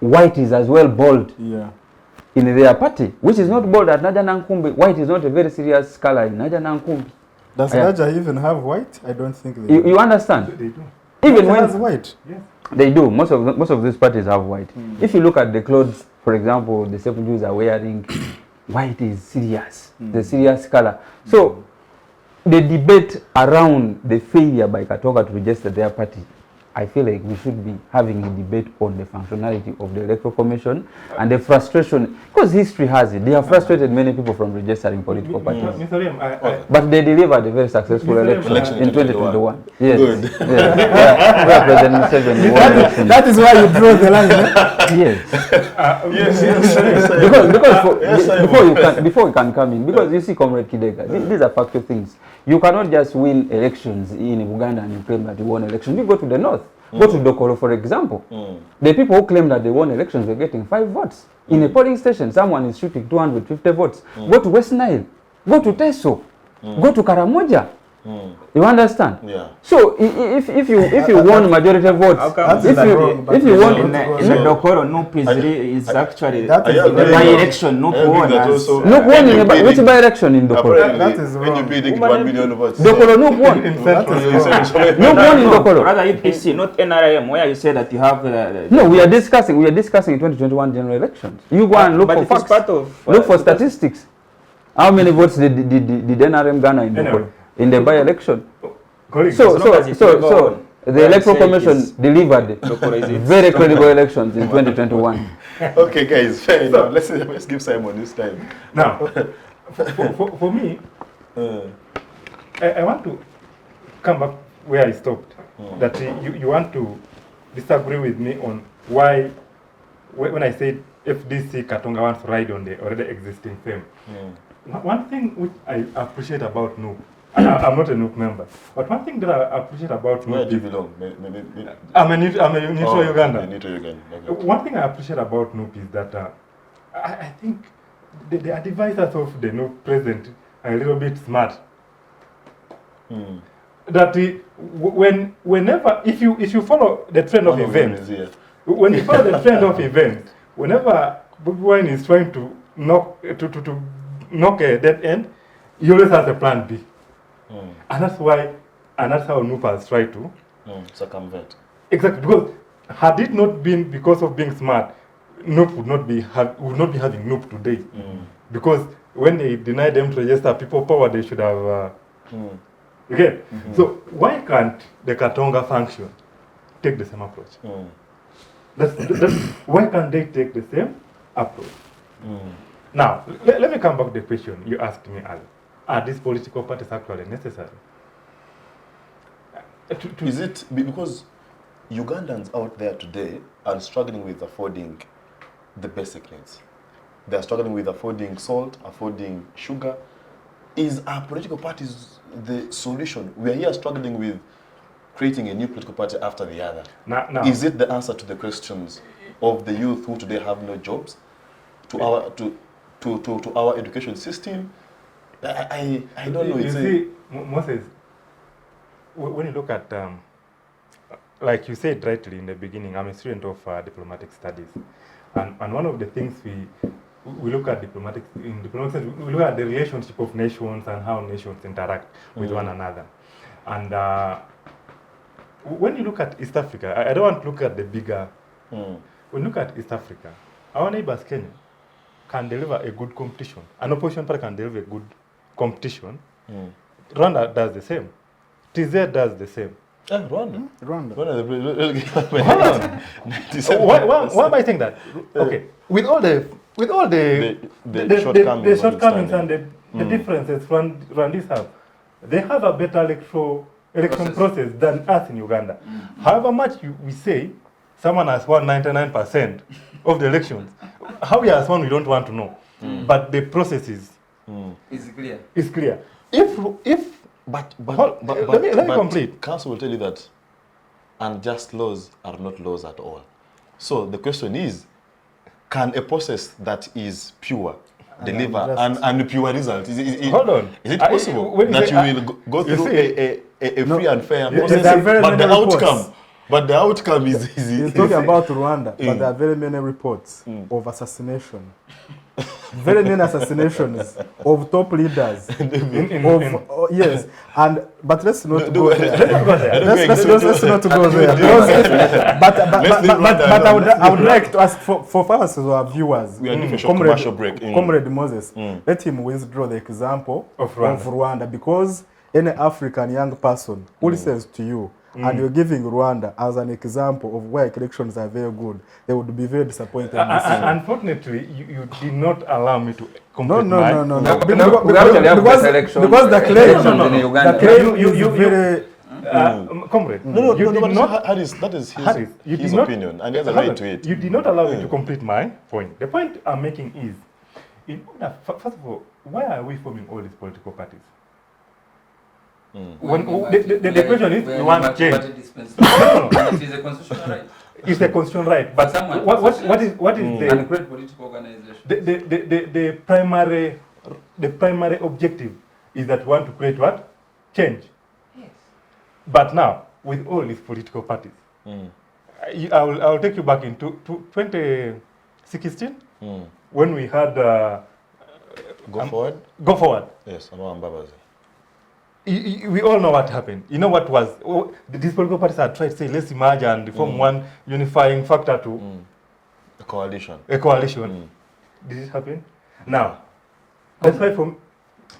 white is as well bold in their party, which is not bold at Naja Nankumbi. White is not a very serious color in Naja Nankumbi. Does Naja even have white? I don't think they do. You understand? They do. Even Naja when has white. Yes. They do. Most of these parties have white. If you look at the clothes, for example, the Seven Jews are wearing, white is serious, the serious color. So the debate around the failure by Katonga to register their party, I feel like we should be having a debate on the functionality of the Electoral Commission and the frustration, because history has it. They have frustrated many people from registering political parties. But they delivered a very successful election in 2021. Yes. Good. President Museveni. That is why you draw the line. Because before you can come in, because you see, Comrade Kidega, these are factual things. You cannot just win elections in Uganda and you claim that you won elections. You go to the north. Go to Dokoro, for example. The people who claim that they won elections were getting 5 votes. In a polling station, someone is shooting 250 votes. Go to West Nile. Go to Teso. Go to Karamoja. You understand? Yeah. So if you won majority votes, if you won in the Dokoro, Nup is actually by election. Nup won in which by election in Dokoro? That is wrong. When you bid 1 million votes. Dokoro Nup won. Nup won in Dokoro. Rather UPC, not NRM, where you say that you have. No, we are discussing 2021 general elections. You go and look for facts. Look for statistics. How many votes did NRM garner in Dokoro? In the by-election. So the Electoral Commission delivered very credible elections in 2021. Okay, guys, fair enough. Let's give Simon this time. Now, for me, I want to come back where I stopped. That you want to disagree with me on why, when I said FDC Katonga wants to ride on the already existing firm. One thing which I appreciate about NUP, I'm not a NUP member, but one thing that I appreciate about NUP. Where do you belong? Maybe. I'm a neutral Uganda. Neutral Uganda. Okay. One thing I appreciate about NUP is that I think the advisors of the NUP president are a little bit smart. That whenever if you follow the trend of events, when you follow the trend of events, whenever Bobi Wine is trying to knock a dead end, he always has a plan B. And that's how NUP has tried to circumvent. Exactly, because had it not been because of being smart, NUP would not be having NUP today. Because when they denied them to register people power, they should have. Okay, so why can't the Katonga function take the same approach? That's why can't they take the same approach? Now, let me come back to the question you asked me earlier. Are these political parties actually necessary? Is it because Ugandans out there today are struggling with affording the basic needs? They are struggling with affording salt, affording sugar. Is our political parties the solution? We are here struggling with creating a new political party after the other. Now, is it the answer to the questions of the youth who today have no jobs, to our education system? I don't know. You see, Moses, when you look at, like you said rightly in the beginning, I'm a student of diplomatic studies, and one of the things we look at in diplomatic studies, we look at the relationship of nations and how nations interact with one another. And when you look at East Africa, I don't want to look at the bigger when you look at East Africa, our neighbors Kenya can deliver a good competition. An opposition party can deliver a good competition. Rwanda does the same. TZ does the same. Rwanda. Why am I saying that? Okay, with all the shortcomings and the differences Rwandese have, they have a better election process than us in Uganda. However much we say someone has won 99% of the elections, how he has won we don't want to know. But the process is clear. Is clear. If But let me complete. Council will tell you that unjust laws are not laws at all. So the question is, can a process that is pure deliver an pure result? Hold on. Is it possible that you will go through a free and fair process, but the outcome is He's talking about Rwanda, but there are very many reports of assassination. Very many assassinations of top leaders. Yes, but let's not go there. Let's not go there. But I would like to ask for us as our viewers. We are doing a short commercial break. Comrade Moses, let him withdraw the example of Rwanda, because any African young person who listens to you and you're giving Rwanda as an example of where elections are very good, they would be very disappointed. Unfortunately, you did not allow me to complete No. Because the claim in Uganda, comrade, that is his opinion, and he has a right to it. You did not allow me to complete my point. The point I'm making is, first of all, why are we forming all these political parties? The question is, we want change. It is a constitutional right. It's a constitutional right. But what is the political organization? The primary objective is that we want to create what? Change. Yes. But now, with all these political parties, I will take you back into 2016 when we had Go Forward. Go Forward. Yes, Babazi. We all know what happened. You know what was, these political parties had tried to say, let's emerge and form one unifying factor to a coalition. Did it happen? Now, that's why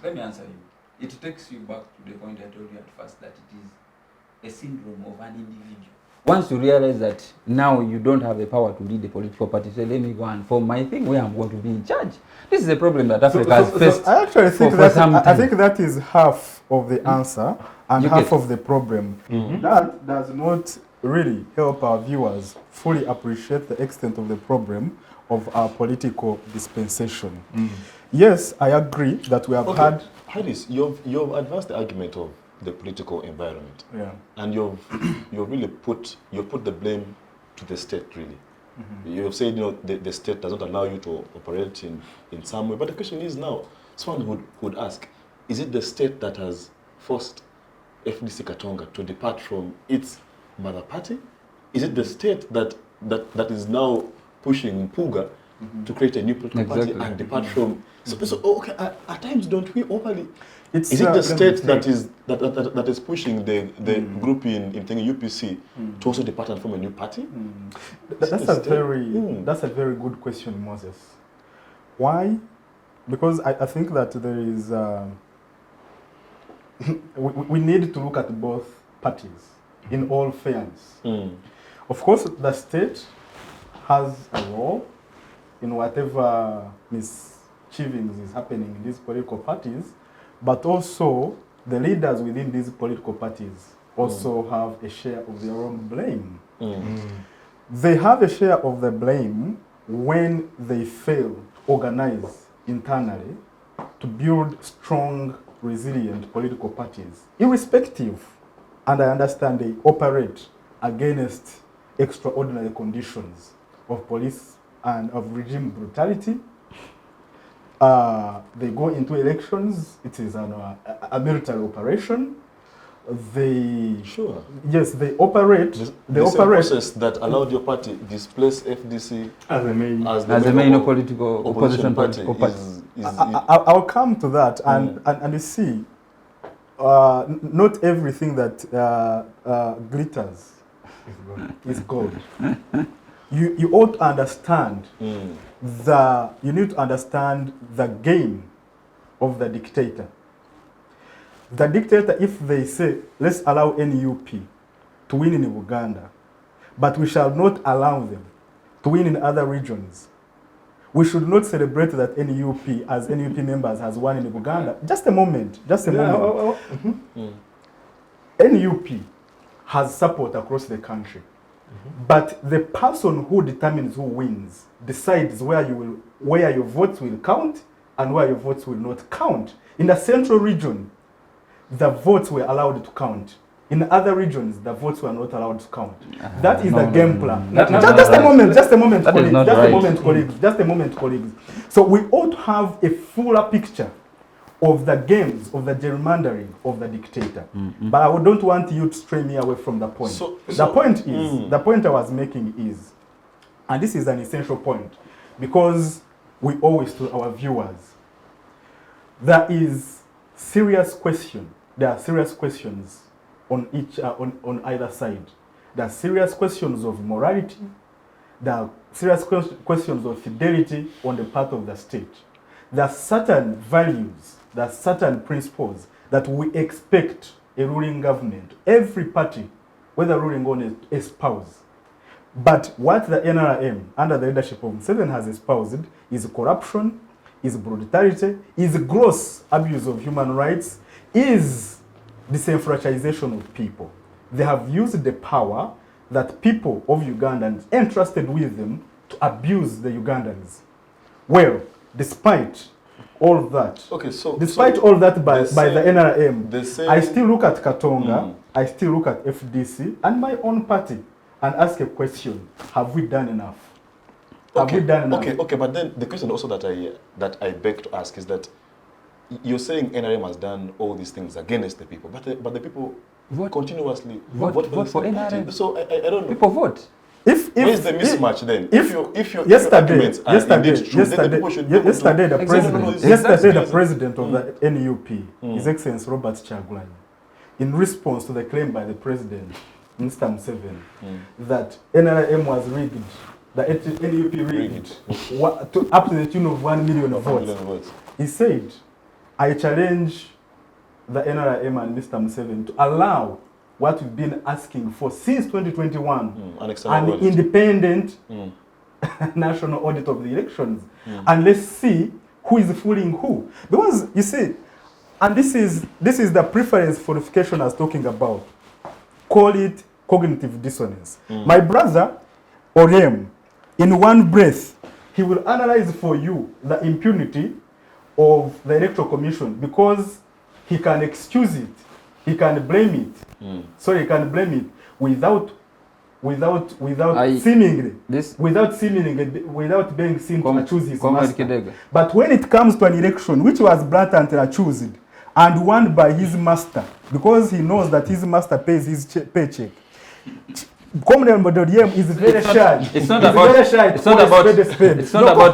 let me answer you. It takes you back to the point I told you at first, that it is a syndrome of an individual. Once you realize that now you don't have the power to lead the political party, say, let me go and form my thing where I'm going to be in charge. This is a problem that Africa has faced. I actually think I think that is half of the answer and half of the problem. That does not really help our viewers fully appreciate the extent of the problem of our political dispensation. Yes, I agree that we have had... Harris, you've advanced the argument of the political environment, and you've really put the blame to the state, really. You've said, the state does not allow you to operate in some way, but the question is now, someone would ask, is it the state that has forced FDC Katonga to depart from its mother party? Is it the state that is now pushing Puga to create a new political party and depart from? So at times don't we openly? Is it the state that is pushing the group in UPC to also depart and form a new party? That's a very good question, Moses. Why? Because I think that there is we need to look at both parties in all fairness. Of course, the state has a role in whatever mischievings is happening in these political parties, but also the leaders within these political parties also have a share of their own blame. They have a share of the blame when they fail to organize internally to build strong, resilient political parties, irrespective, and I understand they operate against extraordinary conditions of police and of regime brutality. They go into elections. It is a military operation. Yes, they operate. The same process that allowed your party displace FDC as the main political opposition party. I'll come to that, and you see, not everything that glitters is gold. you ought to understand you need to understand the game of the dictator. The dictator, if they say, let's allow NUP to win in Uganda, but we shall not allow them to win in other regions, we should not celebrate that NUP, as NUP members, has won in Uganda. Just a moment, NUP has support across the country, but the person who determines who wins decides where your votes will count and where your votes will not count. In the central region, the votes were allowed to count. In other regions, the votes were not allowed to count. That is the game plan. Just a moment, colleagues. So we ought to have a fuller picture of the games, of the gerrymandering of the dictator. But I don't want you to stray me away from the point. The point I was making is, and this is an essential point, because we always tell our viewers, there is serious question. There are serious questions on either side. There are serious questions of morality. There are serious questions of fidelity on the part of the state. There are certain values, there are certain principles that we expect a ruling government, every party, whether ruling or not, espouse. But what the NRM, under the leadership of Museveni, has espoused is corruption, is brutality, is gross abuse of human rights, is disenfranchisation of people. They have used the power that people of Ugandans entrusted with them to abuse the Ugandans. Well, despite all that, all that by the NRM, I still look at Katonga, I still look at FDC and my own party and ask a question: have we done enough? Okay, but then the question also that I beg to ask is that you're saying NRM has done all these things against the people, but the people continuously vote for NRM. So I don't know. People vote. Where's the mismatch then? If your arguments are indeed true, then the people should be able to... Yesterday, the president of the NUP, His Excellency Robert Kyagulanyi, in response to the claim by the president, Mr. Museveni, that NRM was rigged, the NUP rigged, up to the tune of 1 million votes. He said, I challenge the NRM and Mr. Museveni to allow what we've been asking for since 2021, an independent national audit of the elections. And let's see who is fooling who. Because you see, and this is the preference fortification I was talking about. Call it cognitive dissonance. My brother, Orem, in one breath, he will analyze for you the impunity of the Electoral Commission because he can excuse it, he can blame it. So he can blame it without seemingly being seen to choose his master. Kidega. But when it comes to an election which was blatantly chosen and won by his master, because he knows that his master pays his paycheck, Comrade Odwee is very shy. It's not about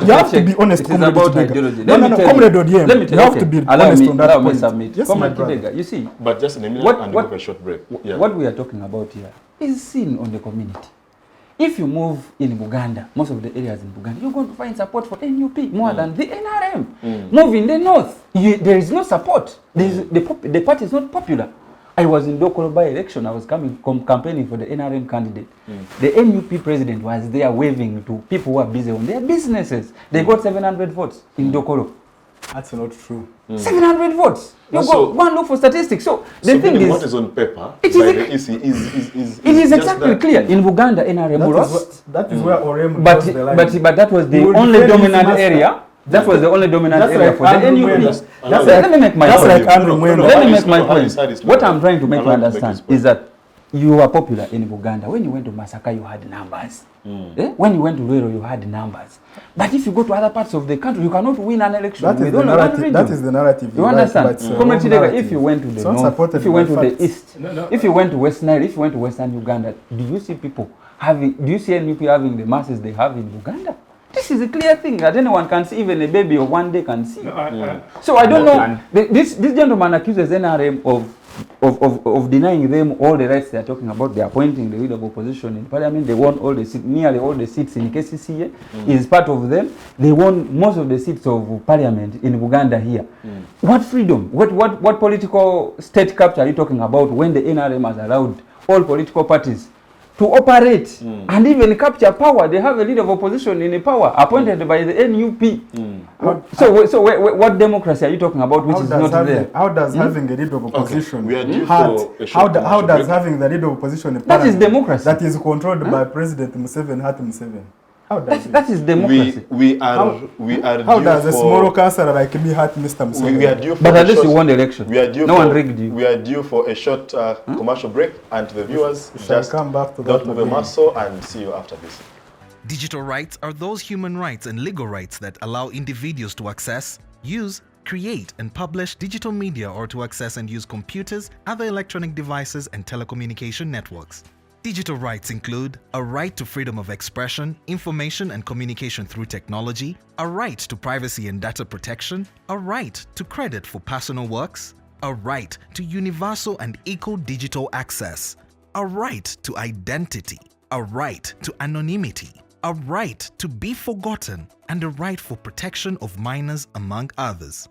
you have to be honest. It is about ideology. Comrade Odwee, you have to be honest on that point. Yes, Comrade Kidega, you see. But just in a minute and give a short break. What we are talking about here is seen on the community. If you move in Uganda, most of the areas in Uganda, you're going to find support for NUP more than the NRM. Move in the north, there is no support. The party is not popular. I was in Dokoro by-election. I was campaigning for the NRM candidate. The NUP president was there waving to people who are busy on their businesses. They got 700 votes in Dokoro. That's not true. 700 votes. You go and look for statistics. So the thing is, what is on paper it is exactly clear. In Uganda, NRM lost. That is where Oremo lost the line. But that was the only dominant area. That was the only dominant area for the NUP. Let me make my point. Let me make my point. What I'm trying to make you understand is that you are popular in Uganda. When you went to Masaka, you had numbers. When you went to Luero, you had numbers. But if you go to other parts of the country, you cannot win an election. That is the narrative. You understand? Comrade Kidega, if you went to the north, if you went to the east, if you went to West Nile, if you went to Western Uganda, do you see NUP having the masses they have in Uganda? This is a clear thing that anyone can see, even a baby of one day can see. So I don't know. This gentleman accuses NRM of of denying them all the rights they are talking about. They are appointing the leader of opposition in parliament. They want all the seats, nearly all the seats in KCCA is part of them. They want most of the seats of parliament in Uganda here. What freedom? What political state capture are you talking about when the NRM has allowed all political parties to operate and even capture power? They have a leader of opposition in a power appointed by the NUP. So what democracy are you talking about which is not there? How does having a leader of opposition how does having the leader of opposition in that is democracy that is controlled by President Museveni Hati Museveni? How does that is democracy. We are how does a small councillor like me hurt Mr. Museveni? We are due for but at least you won the election. No one rigged you. We are due for a short commercial break, and to the viewers, just come back to don't move a muscle, and see you after this. Digital rights are those human rights and legal rights that allow individuals to access, use, create and publish digital media, or to access and use computers, other electronic devices and telecommunication networks. Digital rights include a right to freedom of expression, information and communication through technology, a right to privacy and data protection, a right to credit for personal works, a right to universal and equal digital access, a right to identity, a right to anonymity, a right to be forgotten, and a right for protection of minors, among others.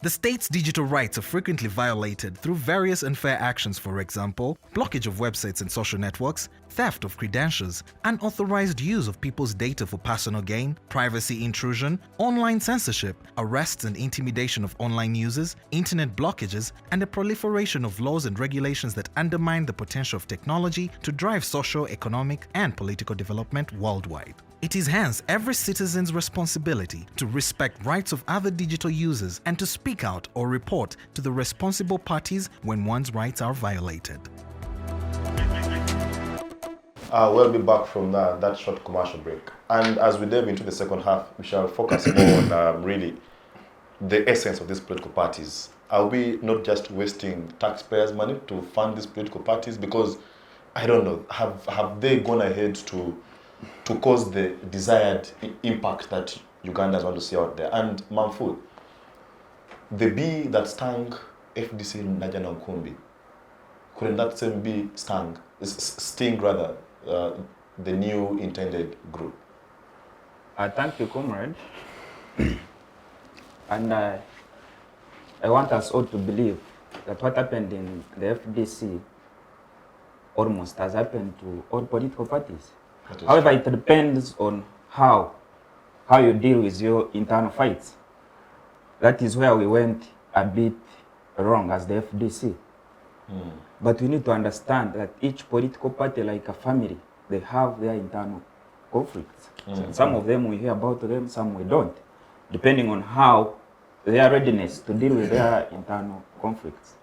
The state's digital rights are frequently violated through various unfair actions, for example, blockage of websites and social networks, theft of credentials, unauthorized use of people's data for personal gain, privacy intrusion, online censorship, arrests and intimidation of online users, internet blockages, and the proliferation of laws and regulations that undermine the potential of technology to drive social, economic, and political development worldwide. It is hence every citizen's responsibility to respect rights of other digital users and to speak out or report to the responsible parties when one's rights are violated. We'll be back from that short commercial break. And as we delve into the second half, we shall focus more on really the essence of these political parties. Are we not just wasting taxpayers' money to fund these political parties? Because, I don't know, have they gone ahead to cause the desired impact that Ugandans want to see out there? And Manful, the bee that stung FDC Najana Nkumbi, couldn't that same bee sting the new intended group? Thank you, comrade. And I want us all to believe that what happened in the FDC almost has happened to all political parties. However, it depends on how you deal with your internal fights. That is where we went a bit wrong as the FDC. But we need to understand that each political party, like a family, they have their internal conflicts. So some of them we hear about them, some we don't, depending on how their readiness to deal with their internal conflicts.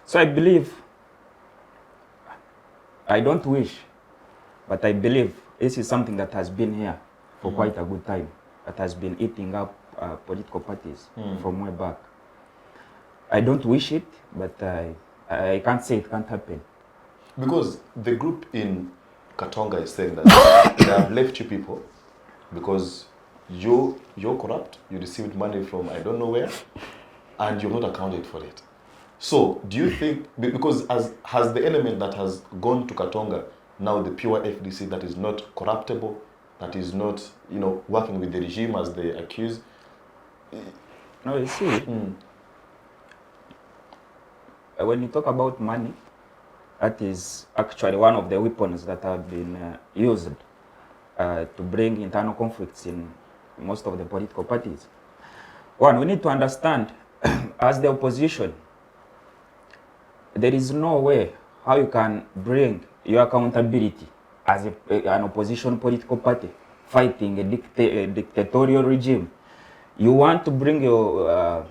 So I believe, I don't wish, but I believe this is something that has been here for quite a good time, that has been eating up political parties from way back. I don't wish it, but I can't say it can't happen. Because the group in Katonga is saying that they have left you people because you're corrupt, you received money from I don't know where, and you're not accounted for it. So do you think, because has the element that has gone to Katonga now the pure FDC that is not corruptible, that is not, working with the regime as they accuse? No, you see, when you talk about money, that is actually one of the weapons that have been used to bring internal conflicts in most of the political parties. One, we need to understand, as the opposition, there is no way how you can bring your accountability as an opposition political party fighting a dictatorial regime. You want to bring your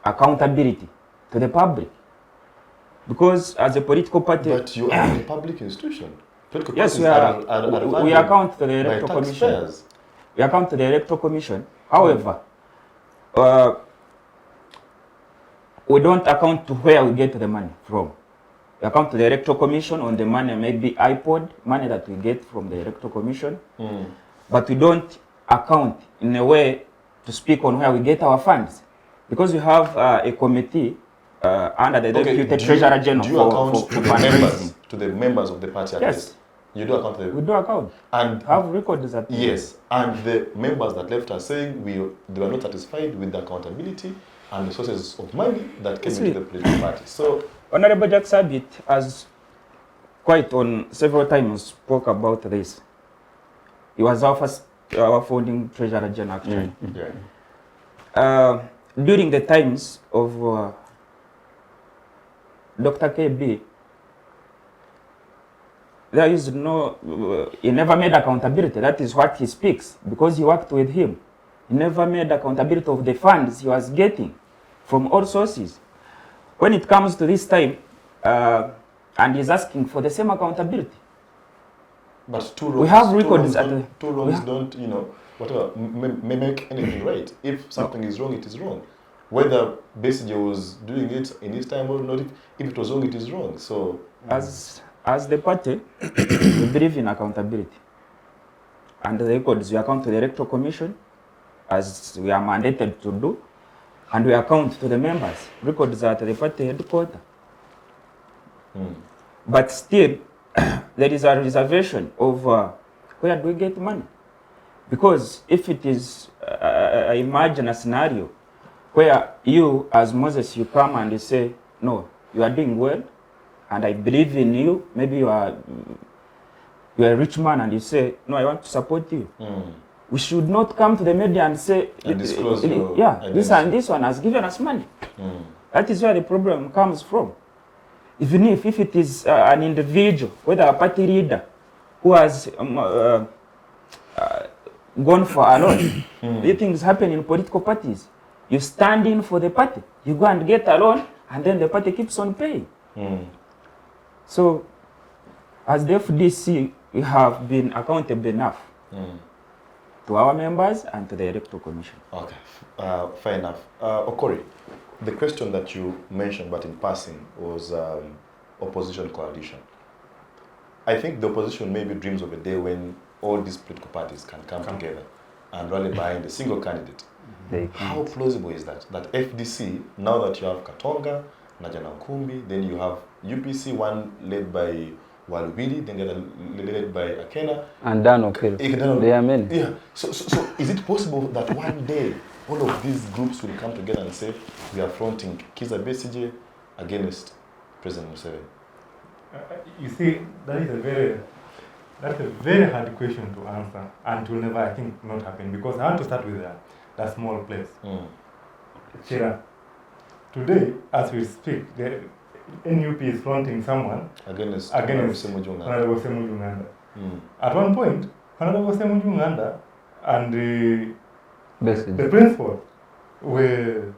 accountability to the public. Because as a political party... But you are a public institution. Political yes, we account to the Electoral Commission. We account to the Electoral Commission. However, we don't account to where we get the money from. We account to the Electoral Commission on the money, maybe iPod, money that we get from the Electoral Commission. But we don't account in a way to speak on where we get our funds. Because we have a committee under the Deputy Treasurer General. Do you account to the members of the party at least? You do account to them? We do account. And have records that. Yes, and the members that left are saying they were not satisfied with the accountability and the sources of money that came into the political party. So, Honorable Jack Sabit has quite on several times spoke about this. He was our founding Treasurer General actually. During the times of Dr. KB, there is no, he never made accountability. That is what he speaks, because he worked with him. He never made accountability of the funds he was getting from all sources. When it comes to this time, and he's asking for the same accountability. But two wrongs, we have records two wrongs don't, you know, whatever, may make anything right. If something is wrong, it is wrong. Whether basically was doing it in his time or not, if it was wrong, it is wrong. So, as the party, we believe in accountability. And the records, we account to the Electoral Commission, as we are mandated to do, and we account to the members. Records are at the party headquarters. But still, there is a reservation of where do we get money? Because if it is, imagine a scenario where you, as Moses, you come and you say, no, you are doing well, and I believe in you. Maybe you are a rich man, and you say, no, I want to support you. We should not come to the media and say, disclose this one has given us money. That is where the problem comes from. Even if it is an individual, whether a party leader who has gone for a loan, these things happen in political parties. You stand in for the party, you go and get a loan, and then the party keeps on paying. So, as the FDC, we have been accountable enough to our members and to the Electoral Commission. Okay, fair enough. Okore, the question that you mentioned, but in passing, was opposition coalition. I think the opposition maybe dreams of a day when all these political parties can come together and rally behind a single candidate. How plausible is that? That FDC, now that you have Katonga, Najana Nkumbi, then you have UPC, one led by Walubidi, then the other led by Akena. And Dan Okere. There are many. Yeah. So is it possible that one day all of these groups will come together and say, we are fronting Kiza Besije against President Museveni? You see, that's a very hard question to answer, and will never, I think, not happen, because I want to start with that small place. Chira, today, as we speak, the NUP is fronting someone against Honorable Semujunganda. At one point, Honorable Semujunganda and the principal were,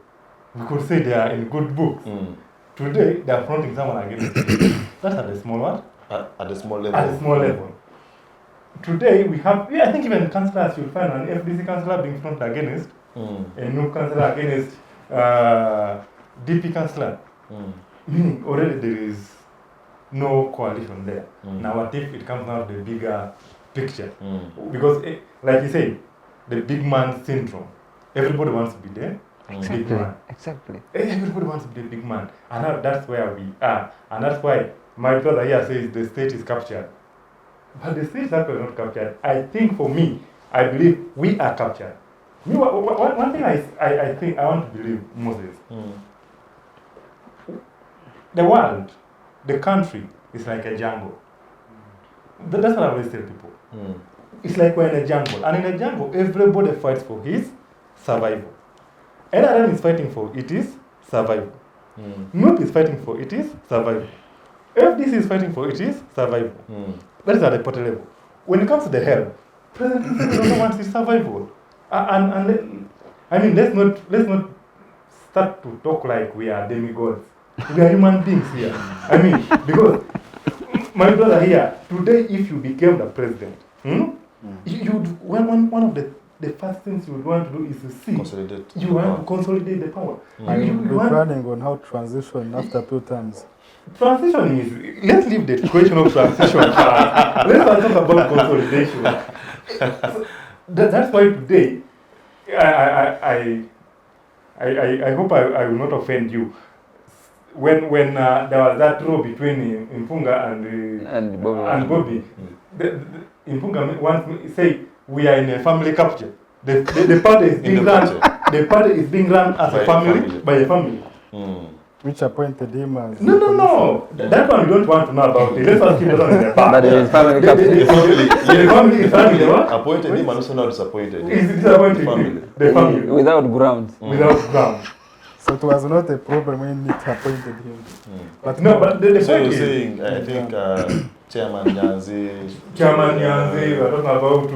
we could say they are in good books. Today, they are fronting someone against him. That's at a small one. At a small level. At a small level. Today, we have, I think even councillors, you'll find an FDC councillor being fronted against, a new councillor against DP councillor. Meaning already there is no coalition there. Now what if it comes out the bigger picture? Because, like you say, the big man syndrome. Everybody wants to be there. Big man. Exactly. Everybody wants to be a big man. And that's where we are. And that's why my brother here says the state is captured. But the state is actually not captured. I think for me, I believe we are captured. One thing I think I want to believe, Moses, the world, the country is like a jungle. That's what I always tell people. It's like we're in a jungle. And in a jungle, everybody fights for his survival. NRM is fighting for its survival. NUP is fighting for its survival. FDC is fighting for its survival. That is at the party level. When it comes to the help, President Museveni also wants his survival. I mean, let's not start to talk like we are demigods. We are human beings here. I mean, because my brother here, today if you became the president, one of the first things you would want to do is to see. You want to consolidate the power. We're planning on how transition after 2 terms. Transition is, let's leave the question of transition. Let's talk about consolidation. So that's why today, I hope I will not offend you. when there was that row between Impunga and Bobby, Impunga once say we are in a family capture. The party is being run. The party is being run as a family by a family. Which appointed him as... No. That one we don't want to know about it. Let's keep it on in the back. But his family captain. The family is family. Appointed him and also not disappointed. He's disappointed. The family. Without grounds. Without grounds. So it was not a problem when it appointed him. But no, but the so point you're is, saying, I think Chairman Nyanzi, we're talking about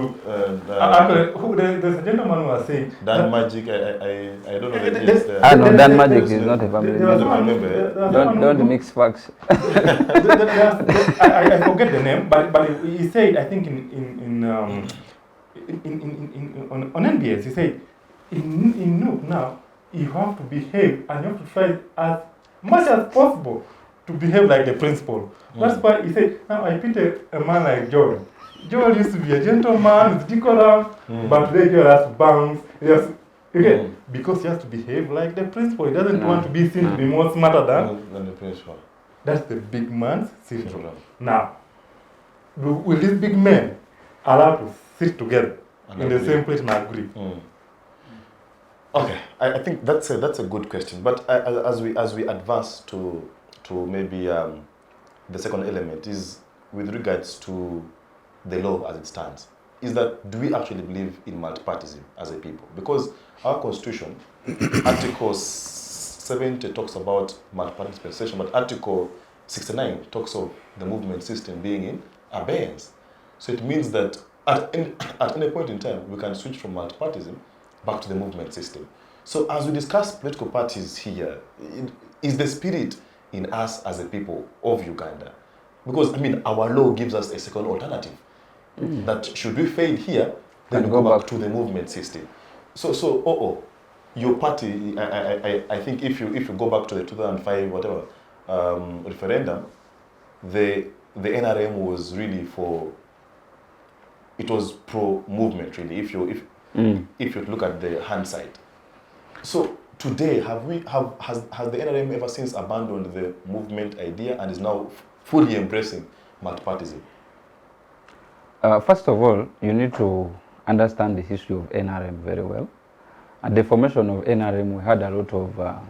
actually, there's a gentleman who was saying Dan Magic, I don't know the There's- names there. No, Dan Magic is not a family. There was I one- remember. Don't mix facts. I forget the name, but he said, I think on NBS, he said, in Nook now, you have to behave and you have to try as much as possible to behave like the principal. That's why he said, now I pity a man like Joel. Joel used to be a gentleman with decorum, but today Joel has to bounce. Because he has to behave like the principal. He doesn't want to be seen to be more smarter Than the principal. That's the big man's syndrome. Now, will these big men allowed to sit together in the same place and agree? Okay, I think that's a good question. But as we advance to maybe the second element is with regards to the law as it stands. Is that do we actually believe in multipartyism as a people? Because our constitution, Article 70 talks about multiparty dispensation, but Article 69 talks of the movement system being in abeyance. So it means that at any point in time, we can switch from multipartyism back to the movement system. So as we discuss political parties here, is the spirit in us as a people of Uganda? Because, I mean, our law gives us a second alternative. That should we fail here, then we go back to the movement system. So your party, I think if you go back to the 2005 whatever referendum, the NRM was really it was pro-movement really. If you look at the hindsight. So today, has the NRM ever since abandoned the movement idea and is now fully embracing multipartyism? First of all, you need to understand the history of NRM very well. At the formation of NRM, we had a lot of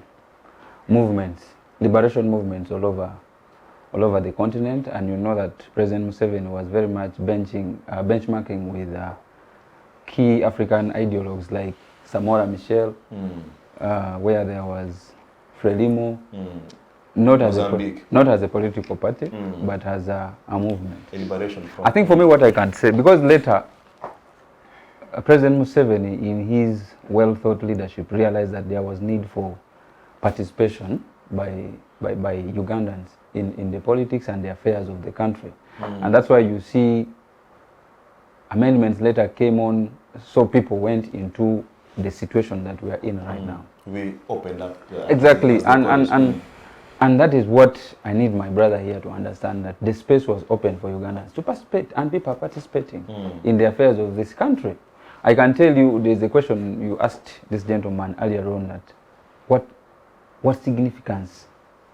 movements, liberation movements all over the continent, and you know that President Museveni was very much benchmarking with key African ideologues like Samora Machel, where there was Frelimo, not as a political party, but as a movement. A liberation front. I think for me what I can say, because later President Museveni in his well-thought leadership realized that there was need for participation by Ugandans in the politics and the affairs of the country. And that's why you see amendments later came on, so people went into the situation that we are in right now. We opened up. Exactly, and that is what I need my brother here to understand, that the space was open for Ugandans to participate, and people are participating in the affairs of this country. I can tell you, there's a question you asked this gentleman earlier on, that what significance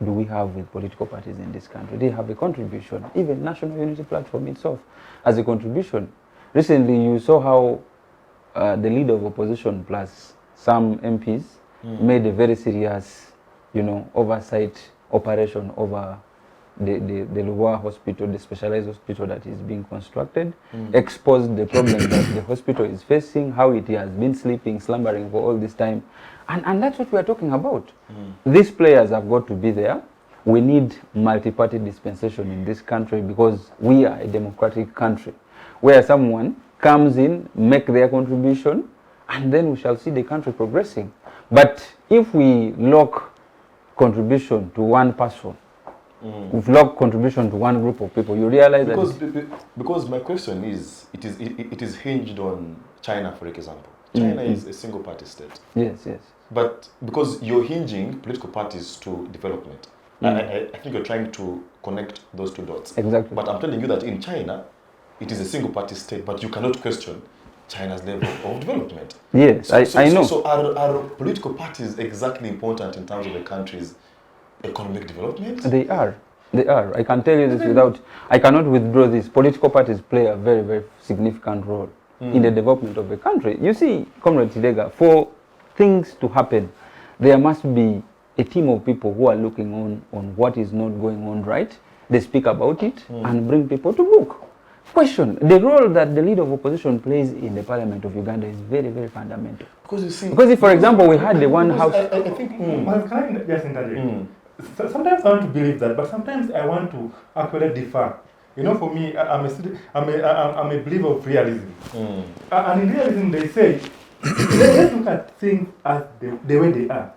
do we have with political parties in this country? They have a contribution. Even National Unity Platform itself has a contribution. Recently, you saw how the leader of opposition plus some MPs made a very serious, oversight operation over the Luwa hospital, the specialized hospital that is being constructed, exposed the problem that the hospital is facing, how it has been slumbering for all this time. And that's what we are talking about. These players have got to be there. We need multi-party dispensation in this country because we are a democratic country where someone comes in, make their contribution, and then we shall see the country progressing. But if we lock contribution to one person, if we lock contribution to one group of people, you realize because my question is, it is hinged on China, for example. China is a single party state. Yes. But because you're hinging political parties to development, I think you're trying to connect those two dots. Exactly. But I'm telling you that in China, it is a single party state, but you cannot question China's level of development. Yes, I know. So are political parties exactly important in terms of the country's economic development? They are. They are. I can tell you this without, I cannot withdraw this. Political parties play a very, very significant role in the development of a country. You see, Comrade Kidega, for things to happen, there must be a team of people who are looking on what is not going on right. They speak about it and bring people to book. Question, the role that the leader of opposition plays in the parliament of Uganda is very, very fundamental. Because you see... Because if, for example, we had the one house... I think... Well, can I just interject? Sometimes I want to believe that, but sometimes I want to actually differ. You know, for me, I'm a believer of realism. And in realism, they say, let's look at things as the way they are.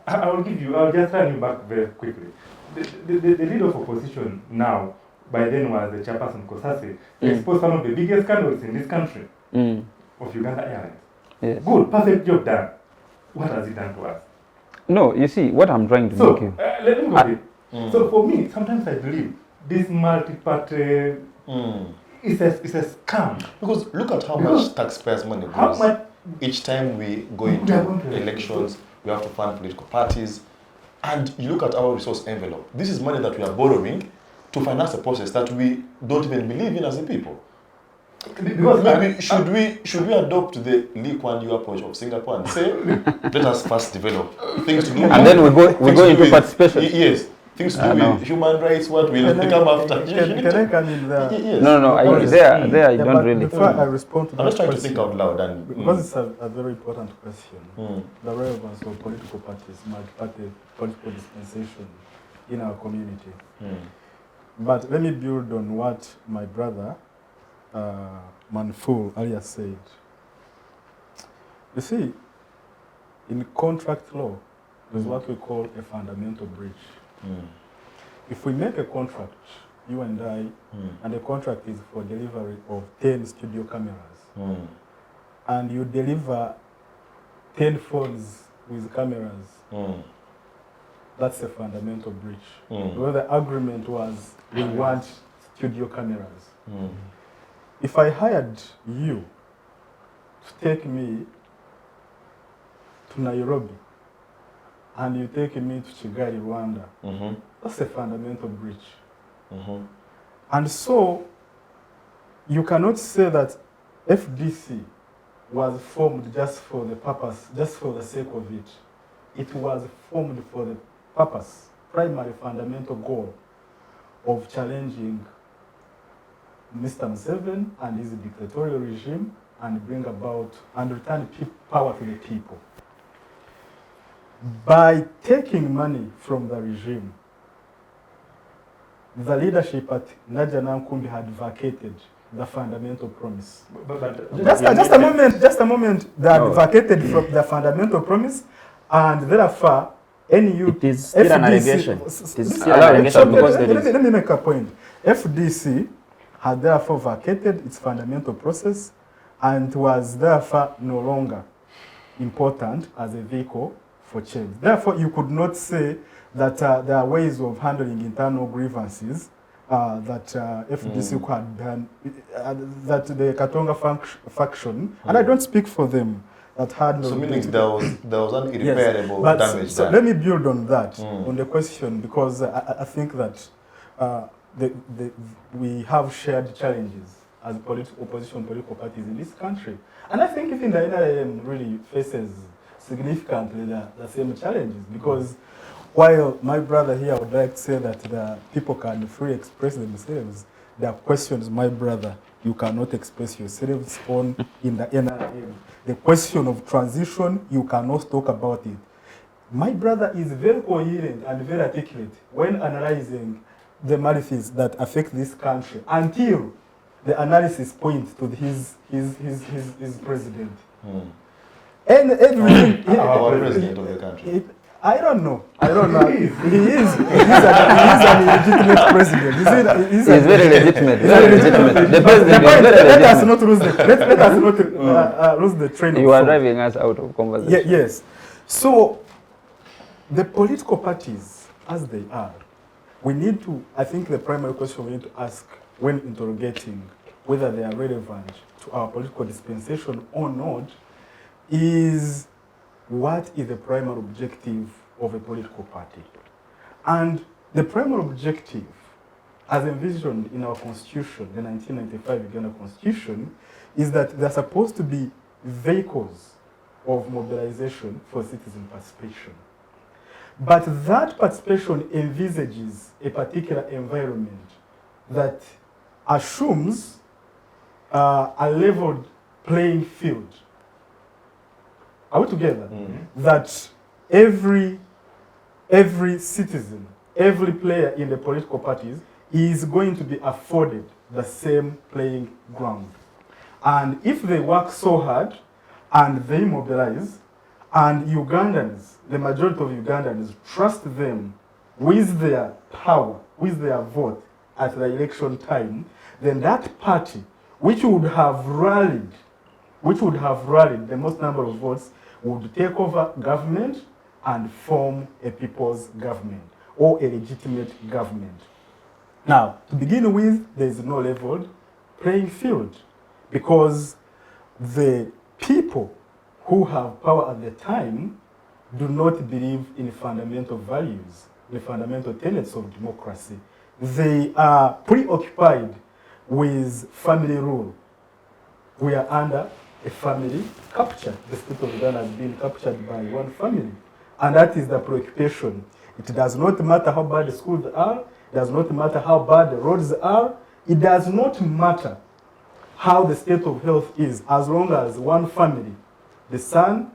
I'll just run you back very quickly. The leader of opposition now, by then was the chairperson Kosase, exposed some of the biggest scandals in this country of Uganda Airlines. Yes. Good, perfect job done. What has it done to us? No, you see, what I'm trying to make you... let me go with it. So for me, sometimes I believe this multi-party is a scam. Because look at how much taxpayers' money goes. Each time we go into elections, we have to fund political parties. And you look at our resource envelope. This is money that we are borrowing to finance a process that we don't even believe in as a people. Because maybe should we adopt the Lee Kuan Yew approach of Singapore and say, let us first develop things to do, and then we go into participation. Yes, things to do with human rights. What will become after? Can I come in there? Yes. No. There you don't really. Before I respond to that, I'm just trying to think out loud, and because it's a very important question. The relevance of political parties, multi-party political dispensation in our community. But let me build on what my brother Manful earlier said. You see, in contract law, there's what we call a fundamental breach. If we make a contract, you and I, and the contract is for delivery of 10 studio cameras, and you deliver 10 phones with cameras, that's a fundamental breach. Where the agreement was, we want studio cameras. If I hired you to take me to Nairobi and you take me to Kigali, Rwanda, that's a fundamental breach. And so you cannot say that FDC was formed just for the purpose, just for the sake of it. It was formed for the purpose, primary fundamental goal of challenging Mr. Museveni and his dictatorial regime and bring about and return power to the people. By taking money from the regime, the leadership at Najana Nkumbi had vacated the fundamental promise. Just a moment, they had vacated from the fundamental promise, and therefore, NU... It is still an allegation. It is still an allegation because let me make a point. FDC had therefore vacated its fundamental process and was therefore no longer important as a vehicle for change. Therefore, you could not say that there are ways of handling internal grievances that FDC had done, that the Katonga faction, and I don't speak for them, that had no... So meaning there was an irreparable damage so there. let me build on that, on the question, because I think that we have shared challenges as opposition political parties in this country. And I think even the NRM really faces significantly the same challenges, because while my brother here would like to say that the people can freely express themselves, there are questions, my brother, you cannot express yourselves on in the NRM. The question of transition, you cannot talk about it. My brother is very coherent and very articulate when analyzing the maladies that affect this country until the analysis points to his president. And everything... Our president of the country. I don't know. He is an illegitimate president. He's very legitimate. The president is very legitimate. Let us not lose the train of thought. You are driving us out of conversation. Yes. So the political parties, as they are, we need to, I think the primary question we need to ask when interrogating whether they are relevant to our political dispensation or not is, what is the primary objective of a political party? And the primary objective, as envisioned in our constitution, the 1995 Uganda Constitution, is that they're supposed to be vehicles of mobilization for citizen participation. But that participation envisages a particular environment that assumes a leveled playing field. Are we together? Mm-hmm. That every citizen, every player in the political parties is going to be afforded the same playing ground. And if they work so hard and they mobilize, and Ugandans, the majority of Ugandans, trust them with their power, with their vote at the election time, then that party, which would have rallied the most number of votes, would take over government and form a people's government or a legitimate government. Now, to begin with, there is no leveled playing field because the people who have power at the time do not believe in fundamental values, the fundamental tenets of democracy. They are preoccupied with family rule. We are under a family capture. The state of Uganda has been captured by one family. And that is the preoccupation. It does not matter how bad the schools are. It does not matter how bad the roads are. It does not matter how the state of health is, as long as one family, the Son,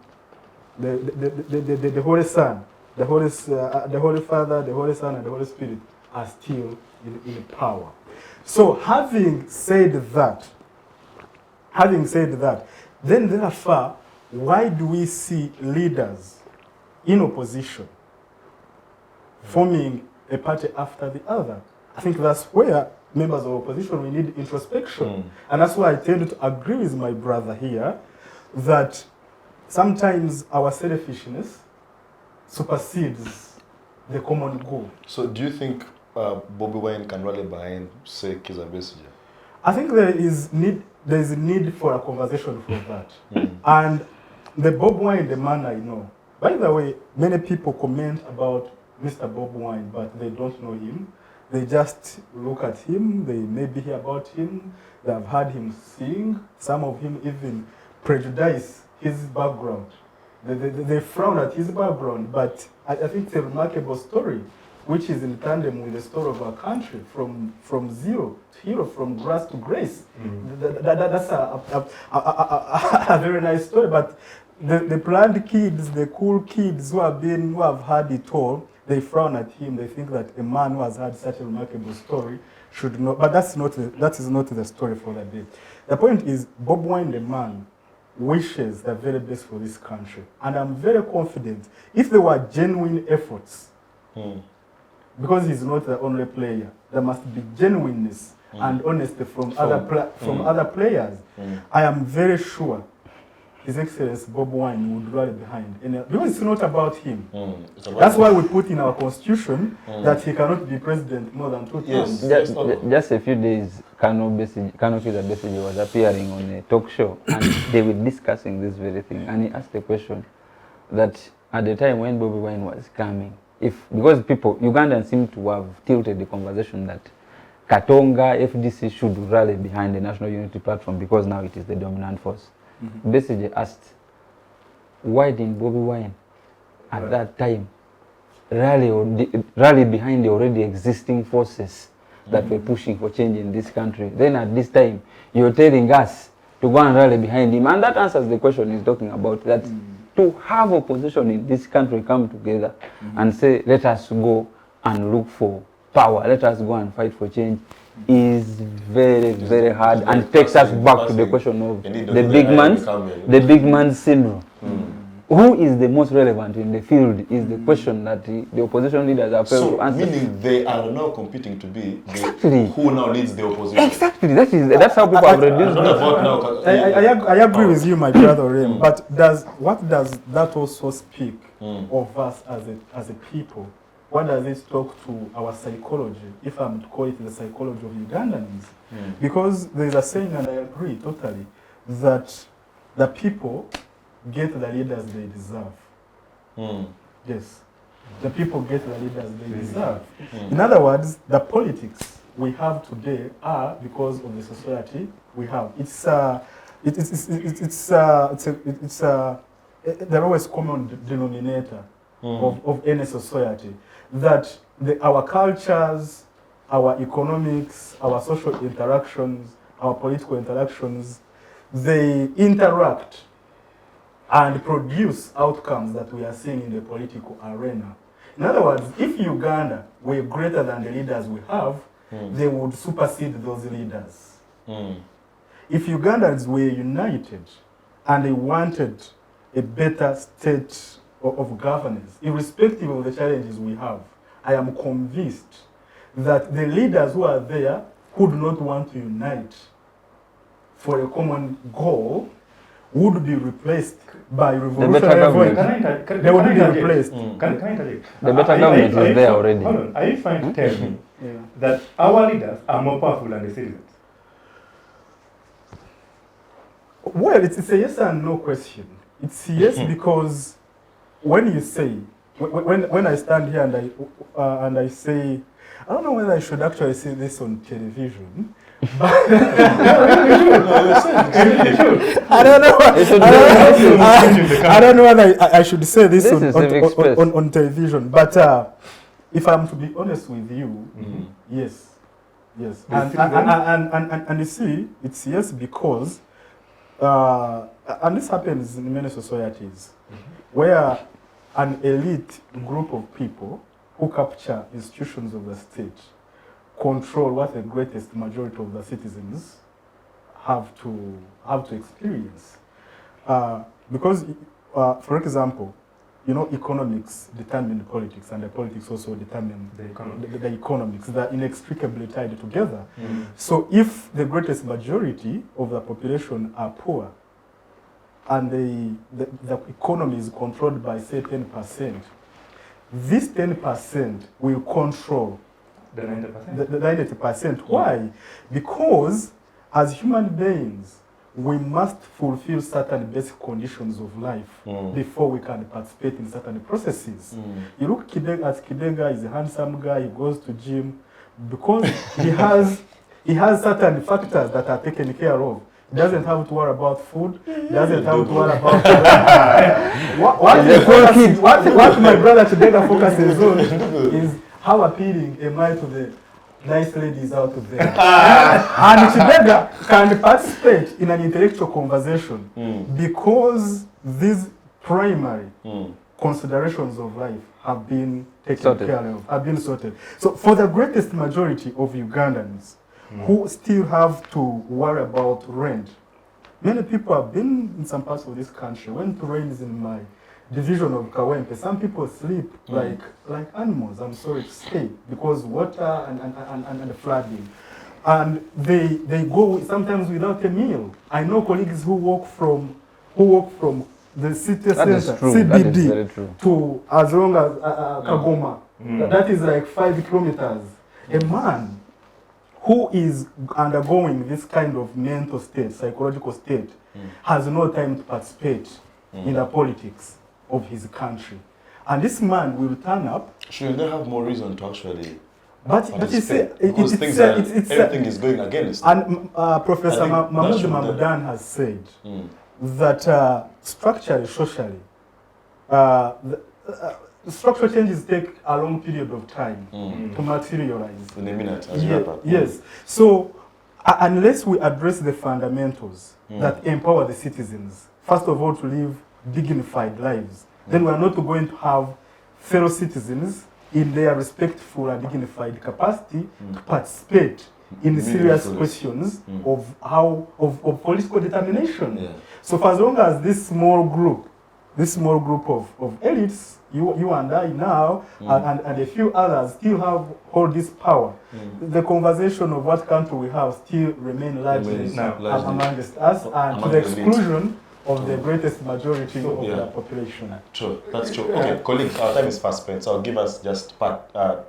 the Holy Son, the Holy Father, the Holy Son, and the Holy Spirit are still in power. So having said that, then therefore, why do we see leaders in opposition forming a party after the other? I think that's where members of opposition, we need introspection. And that's why I tend to agree with my brother here that sometimes our selfishness supersedes the common goal. So do you think Bobi Wine can rally behind, say, Kizza Besigye? I think there is a need for a conversation for that. And the Bob Wine, the man I know, by the way, many people comment about Mr. Bob Wine, but they don't know him. They just look at him, they maybe hear about him, they have heard him sing, some of him even prejudice his background. They frown at his background, but I think it's a remarkable story, which is in tandem with the story of our country, from zero to hero, from grass to grace. That's a very nice story, but the planned kids, the cool kids who have had it all, they frown at him. They think that a man who has had such a remarkable story should not. But that is not the story for the day. The point is, Bob Wine, the man, wishes the very best for this country, and I'm very confident if there were genuine efforts, because he's not the only player, there must be genuineness and honesty from other players. I am very sure His Excellency Bob Wine would rally behind. Because it's not about him. That's why we put in our constitution that he cannot be president more than 2 times. Just a few days, Kizza Besigye was appearing on a talk show and they were discussing this very thing. And he asked the question that at the time when Bobi Wine was coming, because Ugandans seem to have tilted the conversation that Katonga, FDC should rally behind the National Unity Platform because now it is the dominant force. Besigye asked, why didn't Bobi Wine at that time rally behind the already existing forces that were pushing for change in this country? Then at this time, you're telling us to go and rally behind him. And that answers the question he's talking about, that to have opposition in this country come together and say, let us go and look for power, let us go and fight for change, is very, very hard, and takes us back to the question of the big man syndrome. Who is the most relevant in the field is the question that the opposition leaders are failed to answer. Meaning they are now competing to be who now leads the opposition. Exactly. That's how people have reduced it. I agree with you, my brother Oremo. But what does that also speak of us as a people? What does it talk to our psychology, if I'm to call it the psychology of Ugandans? Because there's a saying, and I agree totally, that the people get the leaders they deserve. Yes. the people get the leaders they deserve. In other words, the politics we have today are because of the society we have. It's the lowest common denominator of any society, that our cultures, our economics, our social interactions, our political interactions, they interact and produce outcomes that we are seeing in the political arena. In other words, if Uganda were greater than the leaders we have, they would supersede those leaders. If Ugandans were united and they wanted a better state of governance, irrespective of the challenges we have, I am convinced that the leaders who are there who do not want to unite for a common goal would be replaced by revolutionary voice. They would be replaced. Can I interject? The better government is there already. Hold on. Are you trying to tell me that our leaders are more powerful than the citizens? Well, it's a yes and no question. It's yes because when you say, when I stand here and I say, I don't know whether I should actually say this on television, but I don't know whether I should say this on television, but if I'm to be honest with you, yes. And you see, it's yes because, and this happens in many societies, where an elite group of people who capture institutions of the state control what the greatest majority of the citizens have to experience. Because, for example, economics determine politics, and the politics also determine the economics. They're inextricably tied together. So if the greatest majority of the population are poor, and the economy is controlled by, say, 10%, this 10% will control the 90%. Why? Because as human beings, we must fulfill certain basic conditions of life before we can participate in certain processes. You look at Kidega, he's a handsome guy, he goes to gym, because he has certain factors that are taken care of. He doesn't have to worry about food, he doesn't have to worry about what my brother Kidega focuses on is how appealing am I to the nice ladies out there. And Kidega can participate in an intellectual conversation because these primary considerations of life have been taken care of, have been sorted. So for the greatest majority of Ugandans who still have to worry about rent, many people have been in some parts of this country, when it rains in my division of Kawempe, some people sleep like animals, I'm sorry to say, because water and flooding. And they go sometimes without a meal. I know colleagues who walk from the city center, CBD, to as long as Kagoma. That is like 5 kilometers. A man who is undergoing this kind of mental state, psychological state, has no time to participate in the politics of his country. And this man will turn up. Should they have more reason to actually but you see, everything is going against. And Professor Mahmoud Mahmoudan has said that structurally, socially, structural changes take a long period of time to materialize. In a minute, as you wrap up. Yes. So unless we address the fundamentals that empower the citizens, first of all, to live dignified lives, then we are not going to have fellow citizens in their respectful and dignified capacity to participate in serious questions of political determination. So for as long as this small group of elites, you and I now, and a few others still hold this power, the conversation of what country we have still remain largely amongst us, and to the exclusion of the greatest majority of the population. True, that's true. Okay, colleagues, our time is fast spent, so I'll give us just a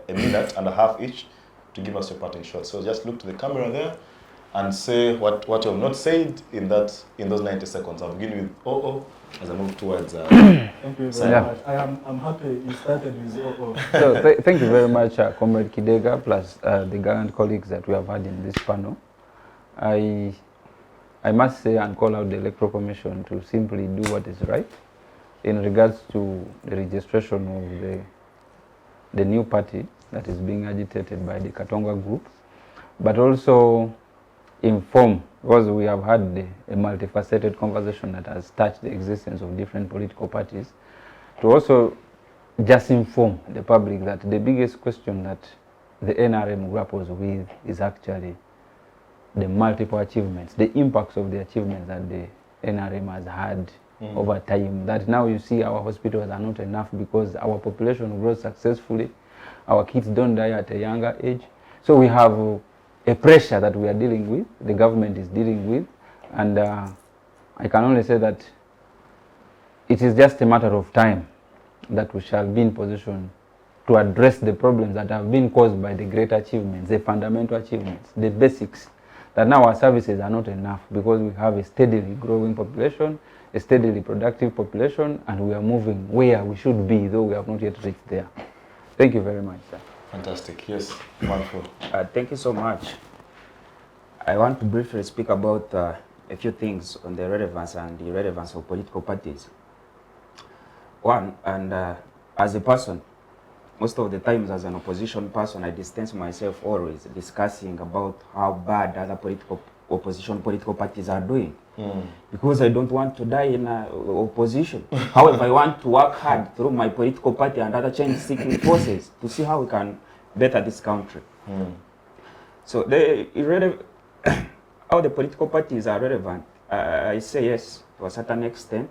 minute and a half each to give us your parting shot. So just look to the camera there and say what you have not said in those 90 seconds. I'll begin with OO as I move towards. Thank you very much. I'm happy you started with OO. So thank you very much, Comrade Kidega, plus the gallant colleagues that we have had in this panel. I must say and call out the Electoral Commission to simply do what is right in regards to the registration of the new party that is being agitated by the Katonga group, but also inform, because we have had a multifaceted conversation that has touched the existence of different political parties, to also just inform the public that the biggest question that the NRM grapples with is actually the multiple achievements, the impacts of the achievements that the NRM has had over time. That now you see our hospitals are not enough because our population grows successfully, our kids don't die at a younger age. So we have a pressure that we are dealing with, the government is dealing with, and I can only say that it is just a matter of time that we shall be in position to address the problems that have been caused by the great achievements, the fundamental achievements, the basics, that now our services are not enough because we have a steadily growing population, a steadily productive population, and we are moving where we should be, though we have not yet reached there. Thank you very much, sir. Fantastic. Yes, Manful. Thank you so much. I want to briefly speak about a few things on the relevance and the irrelevance of political parties. One, and as a person, most of the times as an opposition person, I distance myself always discussing about how bad other opposition political parties are doing. Because I don't want to die in opposition. However, I want to work hard through my political party and other change-seeking forces to see how we can better this country. So how the political parties are relevant, I say yes to a certain extent,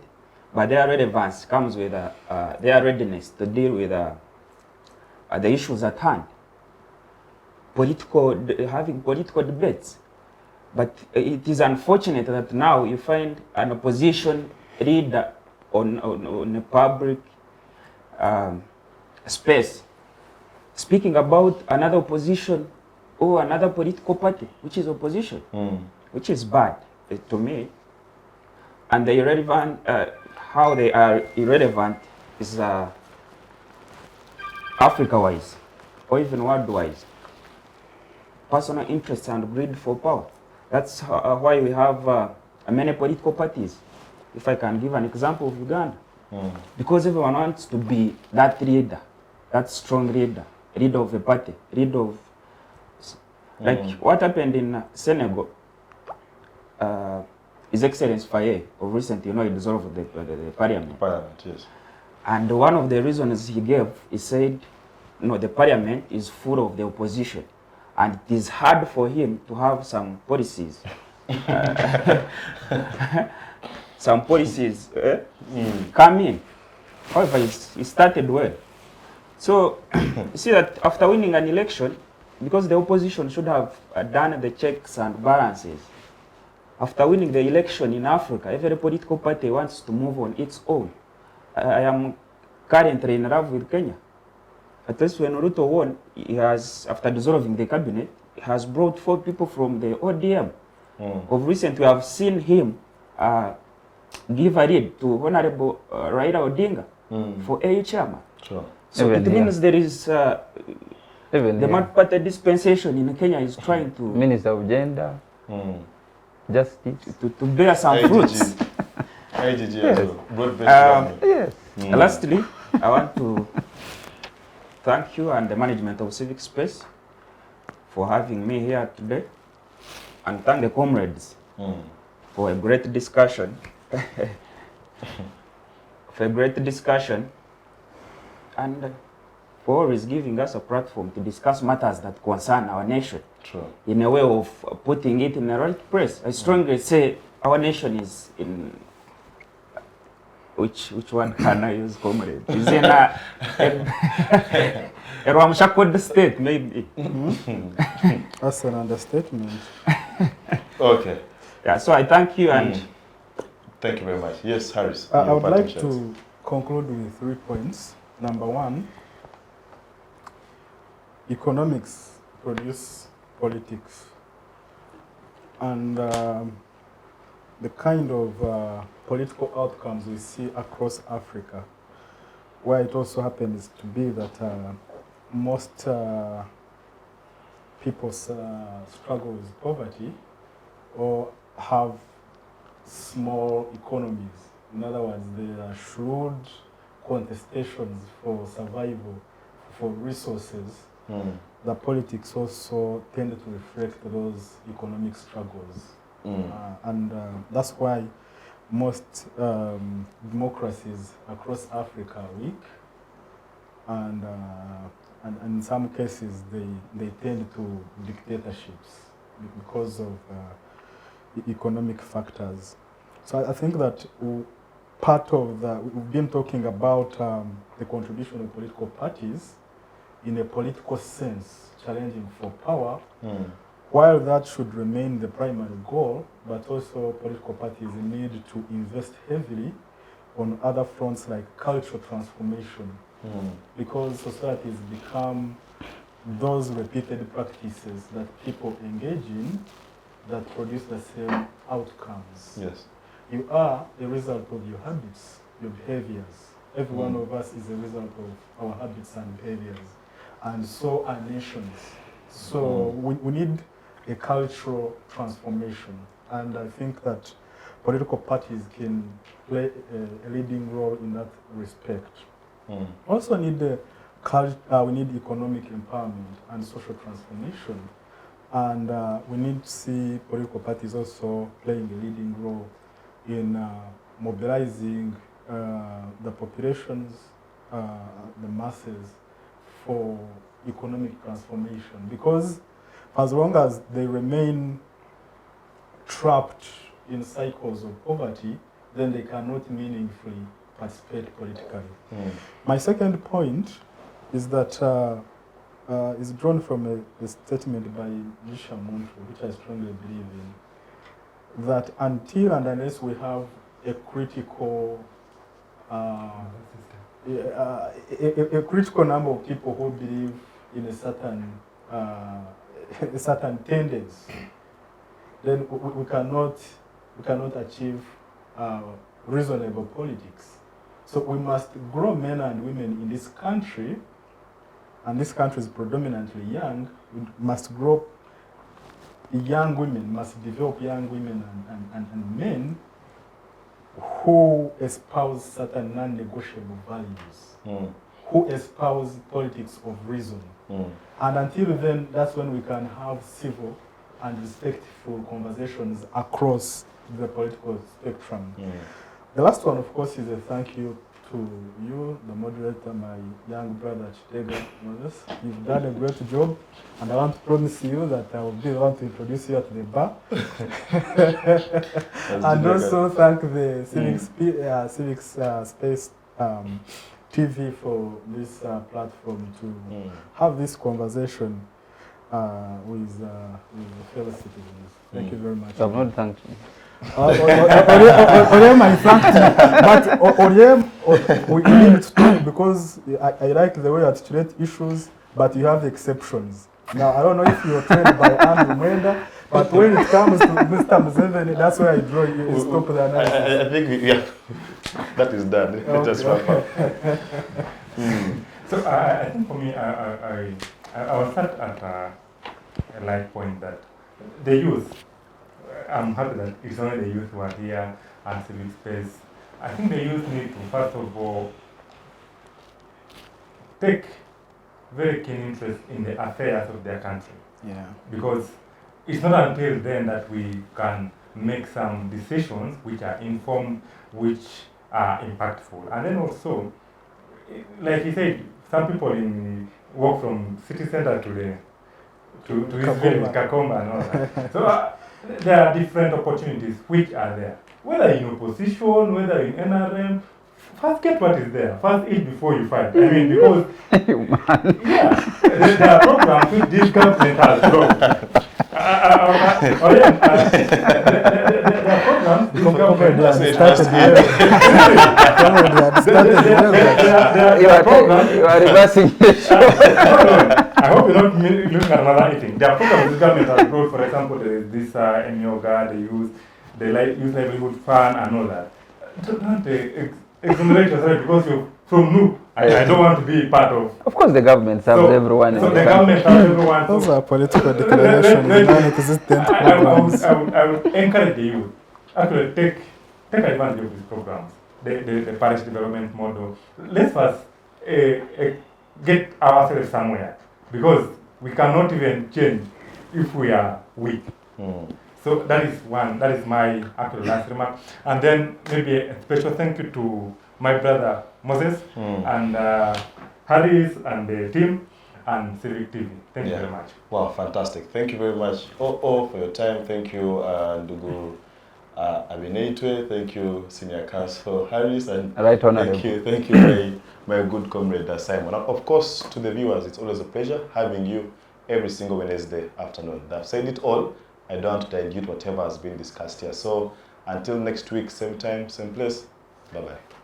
but their relevance comes with their readiness to deal with the issues at hand. Having political debates. But it is unfortunate that now you find an opposition leader on a public space speaking about another opposition or another political party, which is opposition, which is bad to me. And the irrelevant, how they are irrelevant is Africa-wise or even world-wise. Personal interests and greed for power. That's why we have many political parties. If I can give an example of Uganda. Because everyone wants to be that leader, that strong leader of a party, like what happened in Senegal. His Excellency Faye of recent, he dissolved the parliament. Parliament, yes. And one of the reasons he gave, he said, no, the parliament is full of the opposition. And it is hard for him to have some policies. Come in. However, he started well. So, you see that after winning an election, because the opposition should have done the checks and balances, after winning the election in Africa, every political party wants to move on its own. I am currently in love with Kenya. At least when Ruto won, he has, after dissolving the cabinet, he has brought 4 people from the ODM. Of recent, we have seen him give a lead to Honorable Raila Odinga for AU chairman. Sure. So it means there is the multi-party dispensation in Kenya is trying to Minister of Gender, Justice, to bear some fruits. IGG as well. Yes. Lastly, I want to thank you and the management of Civic Space for having me here today, and thank the comrades for a great discussion. And for always giving us a platform to discuss matters that concern our nation. True. In a way of putting it in the right place. I strongly say our nation is in which one can I use, comrade? Is in a Ramshakod state, maybe. That's an understatement. Okay. Yeah, so I thank you and thank you very much. Yes, Harris. I would like to conclude with 3 points. Number 1, economics produce politics. and the kind of political outcomes we see across Africa, where it also happens to be that most people struggle with poverty or have small economies. In other words, there are shrewd contestations for survival, for resources. The politics also tend to reflect those economic struggles. And that's why most democracies across Africa are weak, and in some cases they tend to dictatorships because of economic factors. So I think that part of we've been talking about the contribution of political parties in a political sense, challenging for power, while that should remain the primary goal, but also political parties need to invest heavily on other fronts like cultural transformation, because societies become those repeated practices that people engage in that produce the same outcomes. Yes. You are a result of your habits, your behaviors. Every one of us is a result of our habits and behaviors. And so are nations. So we need a cultural transformation. And I think that political parties can play a leading role in that respect. Also need we need economic empowerment and social transformation. And we need to see political parties also playing a leading role in mobilizing the populations, the masses, for economic transformation. Because as long as they remain trapped in cycles of poverty, then they cannot meaningfully participate politically. My second point is that is drawn from a statement by Jisha Muntu, which I strongly believe in, that until and unless we have a critical number of people who believe in a certain tendency, then we cannot achieve reasonable politics. So we must grow men and women in this country, and this country is predominantly young. We must grow young women, must develop young women and men who espouse certain non-negotiable values, who espouse politics of reason. And until then, that's when we can have civil and respectful conversations across the political spectrum. The last one, of course, is a thank you to you, the moderator, my young brother Kidega. You've done a great job, and I want to promise you that I will be the one to introduce you at the bar. And also thank the Civics Space TV for this platform to have this conversation with fellow citizens. Thank you very much. You have not thanked me. Orem, I thanked you. But Orem, we need to talk because I like the way you articulate issues, but you have exceptions. Now, I don't know if you're trained by Andrew Mwenda, but when it comes to Mr. Museveni, that's where I draw you. Stop the analysis. I think that is done. Okay. Let us wrap up. So I think for me, I will start at a light point that the youth, I'm happy that it's only the youth who are here and civic space. I think the youth need to, first of all, take very keen interest in the affairs of their country. Yeah. Because it's not until then that we can make some decisions which are informed, which are impactful. And then also, like you said, some people walk from city center to his village, Kakomba and all that. So there are different opportunities which are there. Whether in opposition, whether in NRM, first get what is there. First eat before you fight. I mean, because there are programs which this government has dropped. There are programs this government has started. You are reversing the show. I hope hope you're not looking at another thing. There are programs the government has brought, for example, there is this Yoga, they use the Youth Livelihood Fund and all that. Don't exonerate yourself because you're from NU. I don't want to be part of. Of course, the government serves everyone. So the government serves everyone. Those are political declarations, non-existent programs. I would encourage the youth actually take advantage of these programs, the parish development model. Let's first get ourselves somewhere, because we cannot even change if we are weak. So that is one. That is my actual last remark. And then maybe a special thank you to my brother Moses and Harris and the team and Civic TV. Thank you very much. Wow, fantastic. Thank you very much for your time. Thank you, Ndugu Abeneitwe. Thank you, Senior Counsel Harris, and thank you, my good comrade Simon. And of course, to the viewers, it's always a pleasure having you every single Wednesday afternoon. I've said it all. I don't want to dilute whatever has been discussed here. So until next week, same time, same place. Bye-bye.